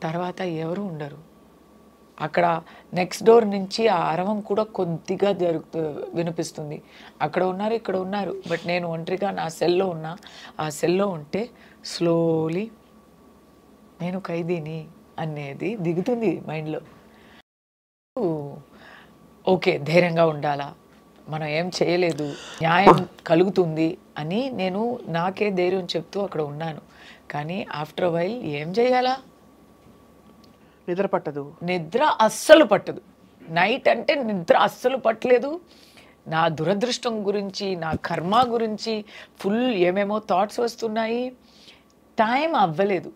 తర్వాత ఎవరు ఉండరు అక్కడ. నెక్స్ట్ డోర్ నుంచి ఆ అరవం కూడా కొద్దిగా వినిపిస్తుంది. అక్కడ ఉన్నారు, ఇక్కడ ఉన్నారు, బట్ నేను ఒంటరిగా నా సెల్లో ఉన్నా. ఆ సెల్లో ఉంటే స్లోలీ నేను ఖైదీని అనేది దిగుతుంది మైండ్లో. ఓకే, ధైర్యంగా ఉండాలా, మనం ఏం చేయలేదు, న్యాయం కలుగుతుంది అని నేను నాకే ధైర్యం చెప్తూ అక్కడ ఉన్నాను. కానీ ఆఫ్టర్ అ వైల్ ఏం చేయాలా, నిద్ర పట్టదు, నిద్ర అస్సలు పట్టదు. నైట్ అంటే నిద్ర అస్సలు పట్టలేదు. నా దురదృష్టం గురించి, నా కర్మ గురించి ఫుల్ ఏమేమో థాట్స్ వస్తున్నాయి. టైం అవ్వలేదు,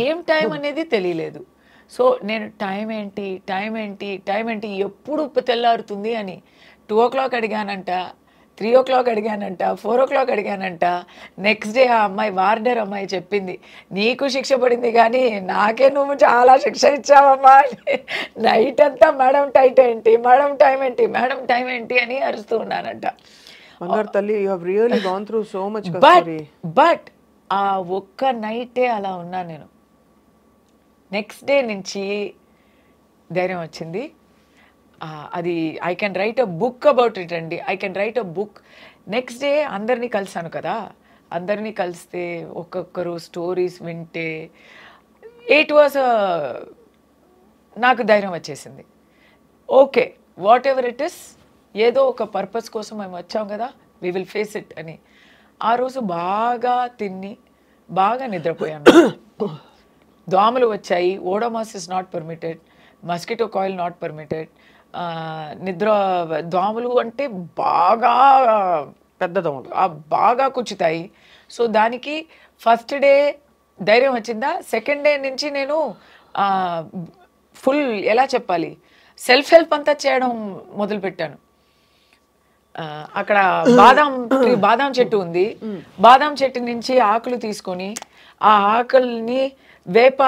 ఏం టైం అనేది తెలియలేదు. సో నేను టైం ఏంటి ఎప్పుడు తెల్లారుతుంది అని 2 o'clock అడిగానంట, 3 o'clock అడిగానంట, 4 o'clock అడిగానంట. Next day ఆ అమ్మాయి, వార్డర్ అమ్మాయి చెప్పింది, నీకు శిక్ష పడింది కానీ నాకే నువ్వు చాలా శిక్ష ఇచ్చావమ్మా. నైట్ అంతా మేడం టైం ఏంటి అని అరుస్తూ ఉన్నానంట. బట్ ఆ ఒక్క నైటే అలా ఉన్నాను నేను. నెక్స్ట్ డే నుంచి ధైర్యం వచ్చింది. అది I can write a book about it అండి. I can write a book. Next day అందరినీ కలిసాను కదా, అందరినీ కలిస్తే ఒక్కొక్కరు స్టోరీస్ వింటే నాకు ధైర్యం వచ్చేసింది. Okay, what ever it is, ఏదో ఒక పర్పస్ కోసం మేము వచ్చాం కదా, వీ విల్ ఫేస్ ఇట్ అని. ఆ రోజు బాగా తిని బాగా నిద్రపోయాను. దోమలు వచ్చాయి. Odomos is not permitted, mosquito coil not permitted. దోమలు అంటే బాగా పెద్ద దోమలు బాగా కుచ్చుతాయి. సో దానికి ఫస్ట్ డే ధైర్యం వచ్చిందా, సెకండ్ డే నుంచి నేను ఫుల్ ఎలా చెప్పాలి, సెల్ఫ్ హెల్ప్ అంతా చేయడం మొదలుపెట్టాను. అక్కడ బాదాం చెట్టు ఉంది. బాదాం చెట్టు నుంచి ఆకులు తీసుకొని ఆ ఆకుల్ని వేప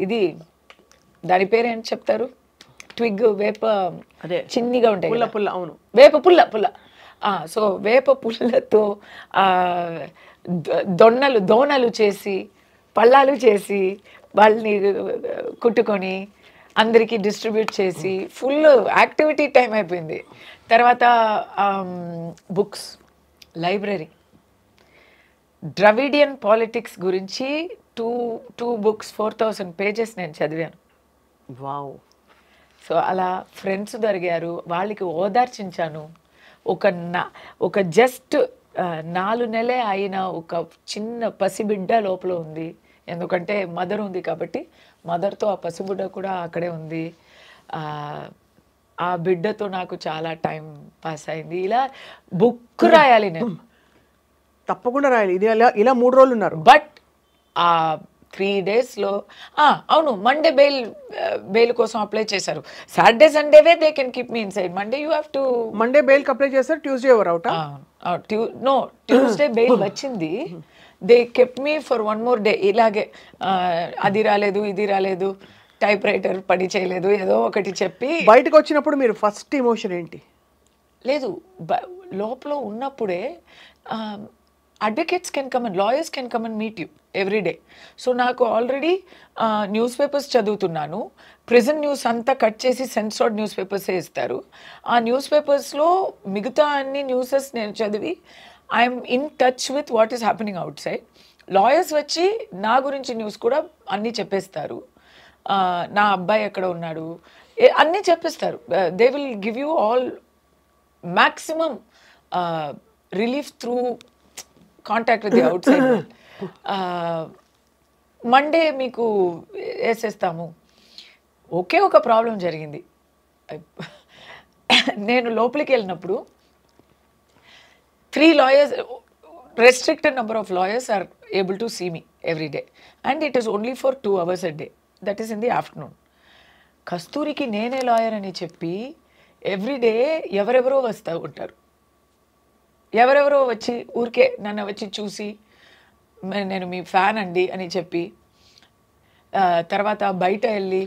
ఇది దాని పేరు ఏంటి చెప్తారు, ట్విగ్, వేప అదే చిన్నగా ఉంటాయి, పుల్ల. అవును, వేప పుల్ల. సో వేప పుల్లతో దోణలు చేసి పళ్ళాలు చేసి వాళ్ళని కుట్టుకొని అందరికీ డిస్ట్రిబ్యూట్ చేసి ఫుల్ యాక్టివిటీ టైం అయిపోయింది. తర్వాత బుక్స్, లైబ్రరీ, ద్రవిడియన్ పాలిటిక్స్ గురించి టూ బుక్స్ 4000 pages నేను చదివాను. వావ్. సో అలా ఫ్రెండ్స్ దొరికారు, వాళ్ళకి ఓదార్చించాను. ఒక జస్ట్ 4 నెలలే అయిన ఒక చిన్న పసిబిడ్డ లోపల ఉంది. ఎందుకంటే మదర్ ఉంది కాబట్టి మదర్తో ఆ పసిబిడ్డ కూడా అక్కడే ఉంది. ఆ బిడ్డతో నాకు చాలా టైం పాస్ అయింది. ఇలా బుక్ రాయాలి నేను, తప్పకుండా రాయాలి. ఇది ఇలా 3 రోజులు ఉన్నారు. బట్ ఆ 3 daysలో అవును, మండే బెయిల్ కోసం అప్లై చేశారు. సాటర్డే సండేవే they can keep me inside. Monday you have to Monday బెయిల్కి అప్లై చేస్తారు, ట్యూస్డే ఎవరు అవుట్? నో, ట్యూస్డే బెయిల్ వచ్చింది. They kept me for 1 more day. ఇలాగే అది రాలేదు, ఇది రాలేదు, టైప్ రైటర్ పని చేయలేదు, ఏదో ఒకటి చెప్పి బయటకు వచ్చినప్పుడు మీరు ఫస్ట్ ఎమోషన్ ఏంటి? లేదు, లోపల ఉన్నప్పుడే advocates can come and lawyers can come and meet you every day. So నాకు ఆల్రెడీ న్యూస్ పేపర్స్ చదువుతున్నాను. ప్రిజన్ న్యూస్ అంతా కట్ చేసి సెన్సార్డ్ న్యూస్ పేపర్సే ఇస్తారు. ఆ న్యూస్ పేపర్స్లో మిగతా అన్ని న్యూసెస్ నేను చదివి I'm in touch with what is happening out side. Lawyers వచ్చి నా గురించి న్యూస్ కూడా అన్నీ చెప్పేస్తారు. నా అబ్బాయి ఎక్కడ ఉన్నాడు అన్నీ చెప్పేస్తారు. They will give you all maximum relief through contact with the out side. Monday మీకు వేసేస్తాము. ఒకే ఒక ప్రాబ్లం జరిగింది. నేను లోపలికి వెళ్ళినప్పుడు 3 lawyers, restricted number of lawyers are able to see me every day, and it is only for 2 hours a day, that is in the afternoon. కస్తూరికి నేనే lawyer అని చెప్పి everyday ఎవరెవరో వస్తూ ఉంటారు. ఎవరెవరో వచ్చి ఊరికే నన్ను వచ్చి చూసి నేను మీ ఫ్యాన్ అండి అని చెప్పి, తర్వాత బయట వెళ్ళి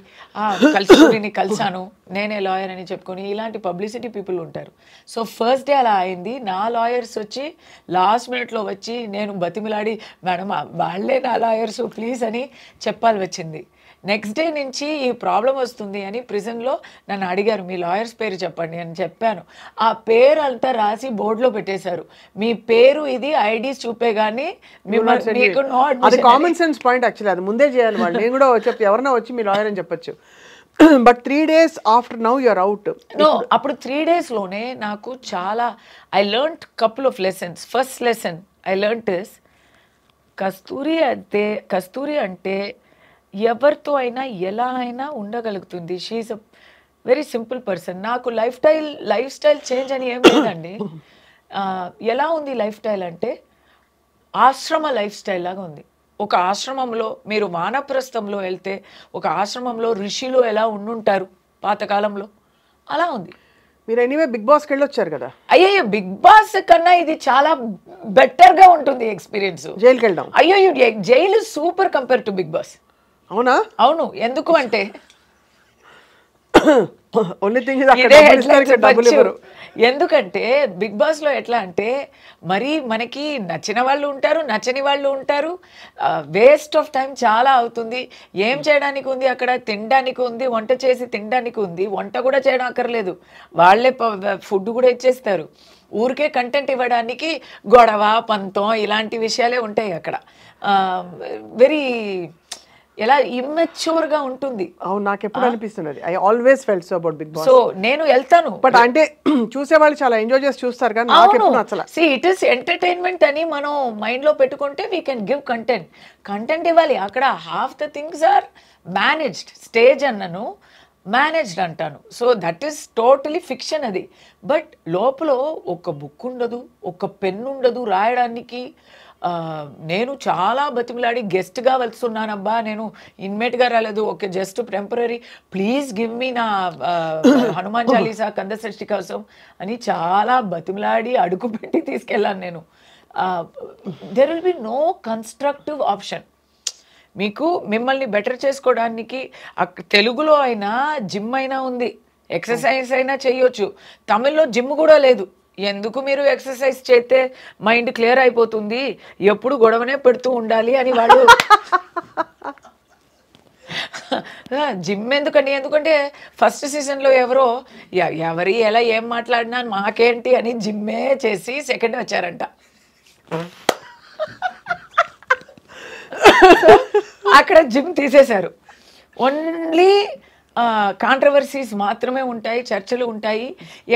కస్తూరిని కలిసాను, నేనే లాయర్ అని చెప్పుకొని, ఇలాంటి పబ్లిసిటీ పీపుల్ ఉంటారు. సో ఫస్ట్ డే అలా అయింది. నా లాయర్స్ వచ్చి లాస్ట్ మినిట్లో వచ్చి నేను బతిమిలాడి, మేడం వాళ్ళే నా లాయర్స్ ప్లీజ్ అని చెప్పాలి వచ్చింది. నెక్స్ట్ డే నుంచి ఈ ప్రాబ్లం వస్తుంది అని ప్రిజన్లో నన్ను అడిగారు, మీ లాయర్స్ పేరు చెప్పండి అని చెప్పాను. ఆ పేరు అంతా రాసి బోర్డులో పెట్టేశారు. మీ పేరు ఇది ఐడీస్ చూపే కానీ అది కామన్ సెన్స్ పాయింట్. యాక్చువల్లీ అది ముందే చేయాలి వాళ్ళు. నేను కూడా చెప్పి ఎవరన్నా వచ్చి మీ లాయర్ అని చెప్పొచ్చు. But 3 days after now you're out. No, అప్పుడు 3 daysలోనే నాకు చాలా I learned couple of lessons. First lesson I learned is Kasturi అంటే ఎవరితో అయినా ఎలా అయినా ఉండగలుగుతుంది. She's a very simple person. నాకు లైఫ్ స్టైల్ చేంజ్ అని ఏం లేదండి. ఎలా ఉంది లైఫ్ స్టైల్ అంటే ఆశ్రమ లైఫ్ స్టైల్ లాగా ఉంది. ఒక ఆశ్రమంలో మీరు వానప్రస్థంలో వెళ్తే ఒక ఆశ్రమంలో ఋషిలు ఎలా ఉండుంటారు పాతకాలంలో, అలా ఉంది. మీరు ఎనీవే బిగ్ బాస్కి వెళ్ళొచ్చారు కదా. అయ్యో, బిగ్ బాస్ కన్నా ఇది చాలా బెటర్గా ఉంటుంది ఎక్స్పీరియన్స్. జైలుకి వెళ్ళడం, అయ్యో జైలు super compare to Bigg Boss. అవునా? అవును. ఎందుకు అంటే ఎందుకంటే బిగ్ బాస్ లో ఎట్లా అంటే మరి మనకి నచ్చిన వాళ్ళు ఉంటారు, నచ్చని వాళ్ళు ఉంటారు. వేస్ట్ ఆఫ్ టైం చాలా అవుతుంది. ఏం చేయడానికి ఉంది అక్కడ? తినడానికి ఉంది, వంట చేసి తినడానికి ఉంది. వంట కూడా చేయడం అక్కర్లేదు, వాళ్ళే ఫుడ్ కూడా ఇచ్చేస్తారు. ఊరికే కంటెంట్ ఇవ్వడానికి గొడవ, పంతం ఇలాంటి విషయాలే ఉంటాయి అక్కడ. వెరీ ఎలా ఇమ్మెచ్యూర్ గా ఉంటుంది. అవును, నాకు ఎప్పుడు అనిపిస్తున్నది. I always felt so about Bigg Boss. So నేను వెళ్తాను, బట్ అంటే చూసే వాళ్ళు చాలా ఎంజాయ్ చేసి చూస్తారు కానీ నాకు ఎప్పుడు నచ్చల. సి ఇట్ ఇస్ ఎంటర్టైన్మెంట్ అని మనం మైండ్ లో పెట్టుకుంటే వీ కెన్ గివ్ కంటెంట్ ఇవ్వాలి. అక్కడ half the things are managed. Stage అన్నను మేనేజ్డ్ అంటాను. So that is totally fiction అది. బట్ లోపల ఒక బుక్ ఉండదు, ఒక పెన్ ఉండదు రాయడానికి. నేను చాలా బతిమలాడి గెస్ట్గా వెళ్తున్నానబ్బా, నేను ఇన్మేట్గా రాలేదు, okay just temporary, please give me నా హనుమాన్ చాలీసా కందసృష్టి కోసం అని చాలా బతిమలాడి అడుగు పెట్టి తీసుకెళ్ళాను నేను. There will be no constructive option. మీకు మిమ్మల్ని బెటర్ చేసుకోవడానికి తెలుగులో అయినా జిమ్ అయినా ఉంది, ఎక్సర్సైజ్ అయినా చేయొచ్చు. తమిళ్లో జిమ్ కూడా లేదు. ఎందుకు మీరు ఎక్సర్సైజ్ చేస్తే మైండ్ క్లియర్ అయిపోతుంది, ఎప్పుడు గొడవనే పెడుతూ ఉండాలి అని వాళ్ళు జిమ్ ఎందుకండి, ఎందుకంటే ఫస్ట్ సీజన్లో ఎవరో ఎవరి ఎలా ఏం మాట్లాడినా మాకేంటి అని జిమ్మే చేసి సెకండ్ వచ్చారంట. అక్కడ జిమ్ తీసేశారు. ఓన్లీ కాంట్రవర్సీస్ మాత్రమే ఉంటాయి, చర్చలు ఉంటాయి.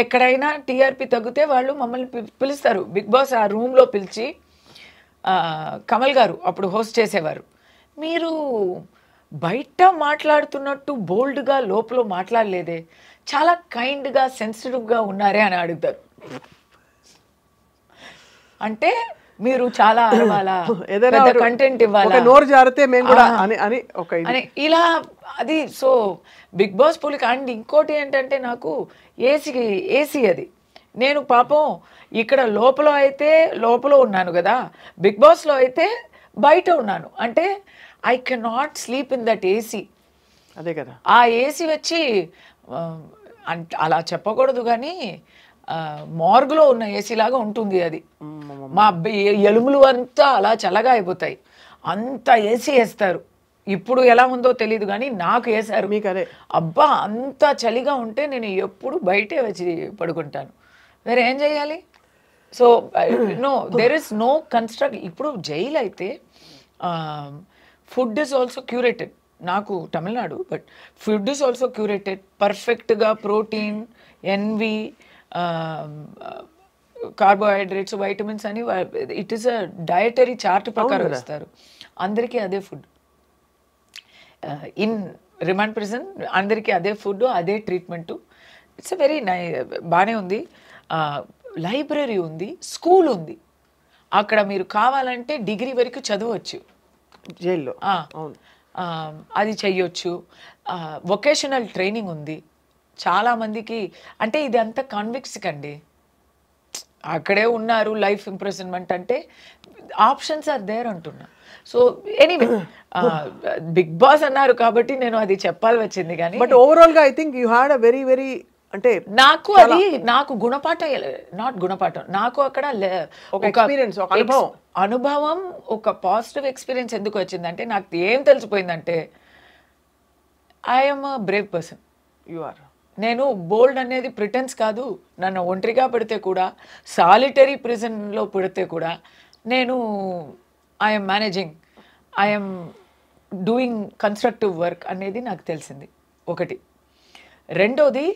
ఎక్కడైనా టీఆర్పీ తగ్గితే వాళ్ళు మమ్మల్ని పిలుస్తారు. బిగ్ బాస్ ఆ రూమ్లో పిలిచి, కమల్ గారు అప్పుడు హోస్ట్ చేసేవారు, మీరు బయట మాట్లాడుతున్నట్టు బోల్డ్గా లోపల మాట్లాడలేదే, చాలా కైండ్గా సెన్సిటివ్గా ఉన్నారే అని అడుగుతారు. అంటే మీరు చాలా అరవాలా, కంటెంట్ ఇవ్వాలా, నోరు జారితే మేము కూడా అని ఇలా అది. సో బిగ్ బాస్ పులికి. అండ్ ఇంకోటి ఏంటంటే నాకు ఏసీ అది. నేను పాపం ఇక్కడ లోపల ఉన్నాను కదా, బిగ్ బాస్లో అయితే బయట ఉన్నాను. అంటే I cannot sleep in that AC. అదే కదా, ఆ ఏసీ వచ్చి అలా చెప్పకూడదు కానీ మార్గులో ఉన్న ఏసీ లాగా ఉంటుంది అది. మా ఎలుములు అంతా అలా చల్లగా అయిపోతాయి, అంత ఏసీ వేస్తారు. ఇప్పుడు ఎలా ఉందో తెలియదు కానీ నాకు వేసారు. మీకు అదే అబ్బా, అంత చలిగా ఉంటే నేను ఎప్పుడు బయటే వచ్చి పడుకుంటాను. వేరే ఏం చేయాలి? So no, there is no construct. ఇప్పుడు జైలు అయితే ఫుడ్ ఇస్ ఆల్సో క్యూరేటెడ్. నాకు Tamil Nadu, but food is also curated. పర్ఫెక్ట్గా ప్రోటీన్, ఎన్వి, కార్బోహైడ్రేట్స్, వైటమిన్స్ అని it is a dietary chart ప్రకారం ఇస్తారు. అందరికీ అదే ఫుడ్. ఇన్ రిమాండ్ ప్రిజన్ అందరికీ అదే ఫుడ్, అదే ట్రీట్మెంటు. ఇట్స్ వెరీ బాగానే ఉంది. లైబ్రరీ ఉంది, స్కూల్ ఉంది. అక్కడ మీరు కావాలంటే డిగ్రీ వరకు చదవచ్చు జైల్లో. అది చెయ్యొచ్చు. వొకేషనల్ ట్రైనింగ్ ఉంది చాలామందికి. అంటే ఇది అంతా కాన్విక్ట్స్కి అండి, అక్కడే ఉన్నారు. లైఫ్ ఇంప్రెజన్మెంట్ అంటే ఆప్షన్స్ ఆర్ దేర్ అంటున్నా. సో ఎనీవే, బిగ్ బాస్ అన్నారు కాబట్టి నేను అది చెప్పాలి వచ్చింది. కానీ బట్ ఓవరాల్ గా I think you had a very very, అంటే నాకు గుణపాఠం, నాట్ గుణపాఠం, నాకు అక్కడ ఒక ఎక్స్పీరియన్స్, ఒక అనుభవం, ఒక పాజిటివ్ ఎక్స్పీరియన్స్ ఎందుకు వచ్చిందంటే, నాకు ఏం తెలిసిపోయిందంటే I'm a brave person. You are. నేను బోల్డ్ అనేది ప్రిటెన్స్ కాదు. నన్ను ఒంటరిగా పెడితే కూడా, సాలిటరీ ప్రిజన్లో పెడితే కూడా నేను I'm managing, I'm doing constructive work అనేది నాకు తెలిసింది ఒకటి. రెండోది,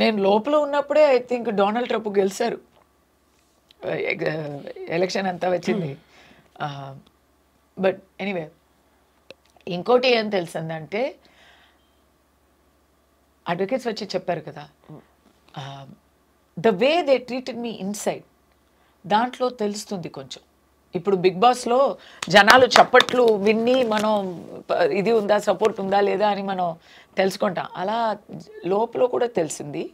నేను లోపల ఉన్నప్పుడే ఐ థింక్ డొనాల్డ్ ట్రంప్ గెలిచారు, ఎలక్షన్ అంతా వచ్చింది. బట్ ఎనీవే, ఇంకోటి ఏం తెలిసిందంటే, అడ్వకేట్స్ వచ్చి చెప్పారు కదా, the way they treated me inside, దాంట్లో తెలుస్తుంది కొంచెం. ఇప్పుడు బిగ్ బాస్లో జనాలు చప్పట్లు విన్ని మనం ఇది ఉందా, సపోర్ట్ ఉందా లేదా అని మనం తెలుసుకుంటాం. అలా లోపల కూడా తెలిసింది.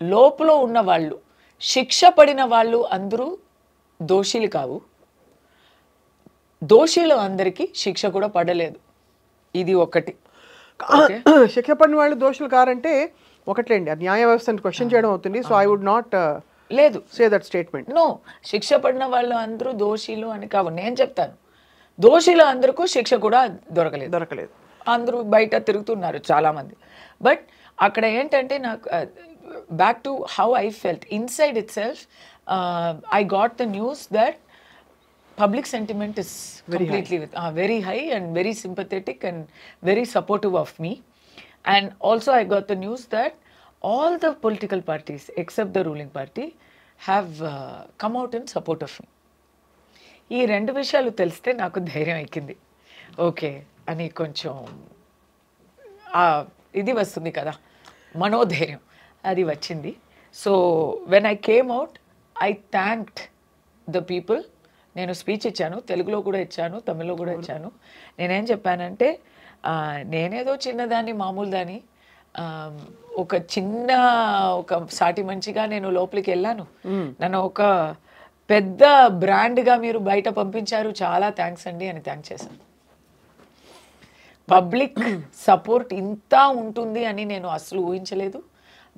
లోపల ఉన్న వాళ్ళు, శిక్ష పడిన వాళ్ళు అందరూ దోషులు కావు, దోషులు అందరికీ శిక్ష కూడా పడలేదు. ఇది ఒకటి. శిక్ష పడిన వాళ్ళు దోషులు కారంటే ఒకట్లేండి, న్యాయ వ్యవస్థను క్వశ్చన్ చేయడం అవుతుంది. సో ఐ వుడ్ నాట్ లేదు సే దట్ స్టేట్మెంట్. నో, శిక్ష పడిన వాళ్ళు అందరూ దోషులు అని కావు. నేను చెప్తాను, దోషులు అందరికీ శిక్ష కూడా దొరకలేదు. అందరూ బయట తిరుగుతున్నారు చాలామంది. బట్ అక్కడ ఏంటంటే, నాకు back to how I felt inside it self, I got the news that public sentiment is completely very high and very sympathetic and very supportive of me. And also I got the news that all the political parties except the ruling party have come out in support of me. ఈ రెండు విషయాలు తెలిస్తే నాకు ధైర్యం ఎక్కింది. Okay అని కొంచెం ఇది వస్తుంది కదా, మనోధైర్యం, అది వచ్చింది. So when I came out, I thanked the people. నేను స్పీచ్ ఇచ్చాను, తెలుగులో కూడా ఇచ్చాను, తమిళ్లో కూడా ఇచ్చాను. నేనేం చెప్పానంటే, నేనేదో చిన్నదాన్ని, మామూలు దాన్ని, ఒక సాటి మంచిగా నేను లోపలికి వెళ్ళాను. నన్ను ఒక పెద్ద బ్రాండ్గా మీరు బయట పంపించారు, చాలా థ్యాంక్స్ అండి అని థ్యాంక్ చేశాను. పబ్లిక్ సపోర్ట్ ఇంత ఉంటుంది అని నేను అసలు ఊహించలేదు.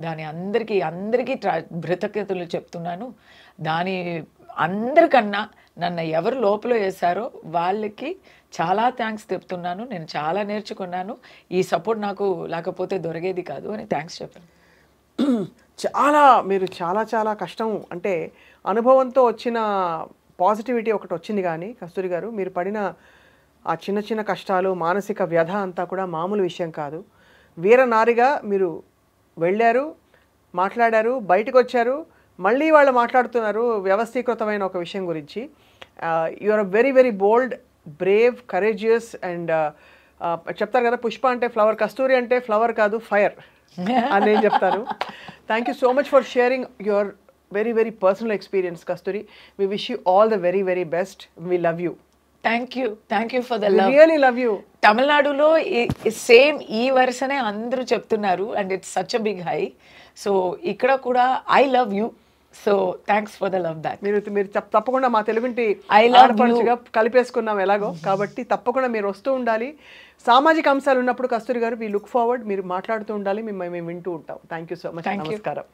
దాని అందరికీ కృతజ్ఞతలు చెప్తున్నాను. దాని అందరికన్నా నన్ను ఎవరు లోపల వేశారో వాళ్ళకి చాలా థ్యాంక్స్ చెప్తున్నాను. నేను చాలా నేర్చుకున్నాను. ఈ సపోర్ట్ నాకు లేకపోతే దొరికేది కాదు అని థ్యాంక్స్ చెప్పాను. మీరు చాలా కష్టం అంటే అనుభవంతో వచ్చిన పాజిటివిటీ ఒకటి వచ్చింది. కానీ కస్తూరి గారు, మీరు పడిన ఆ చిన్న కష్టాలు, మానసిక వ్యధ అంతా కూడా మామూలు విషయం కాదు. వీరనారిగా మీరు వెళ్ళారు, మాట్లాడారు, బయటకు వచ్చారు, మళ్ళీ వాళ్ళు మాట్లాడుతున్నారు వ్యవస్థీకృతమైన ఒక విషయం గురించి. You are very very bold, brave, courageous and చెప్తారు కదా, పుష్ప అంటే ఫ్లవర్, కస్తూరి అంటే ఫ్లవర్ కాదు ఫైర్ అని నేను చెప్తాను. Thank you so much for sharing your very very personal experience Kasthuri. We wish you all the very very best. We love you. Thank you for the love. Really love you. తమిళనాడులో same ఈ వరుసనే అందరూ చెప్తున్నారు and it's such a big high. So ఇక్కడ కూడా I love you. So thanks for the love back. మీరు తప్పకుండా మా తెలుగుంటి ఆడపడుచుగా కలిపేసుకున్నాం ఎలాగో, కాబట్టి తప్పకుండా మీరు వస్తూ ఉండాలి. సామాజిక అంశాలు ఉన్నప్పుడు కస్తూరి గారు వి లుక్ ఫార్వర్డ్, మీరు మాట్లాడుతూ ఉండాలి, మేము వింటూ ఉంటాం. Thank you so much. నమస్కారం.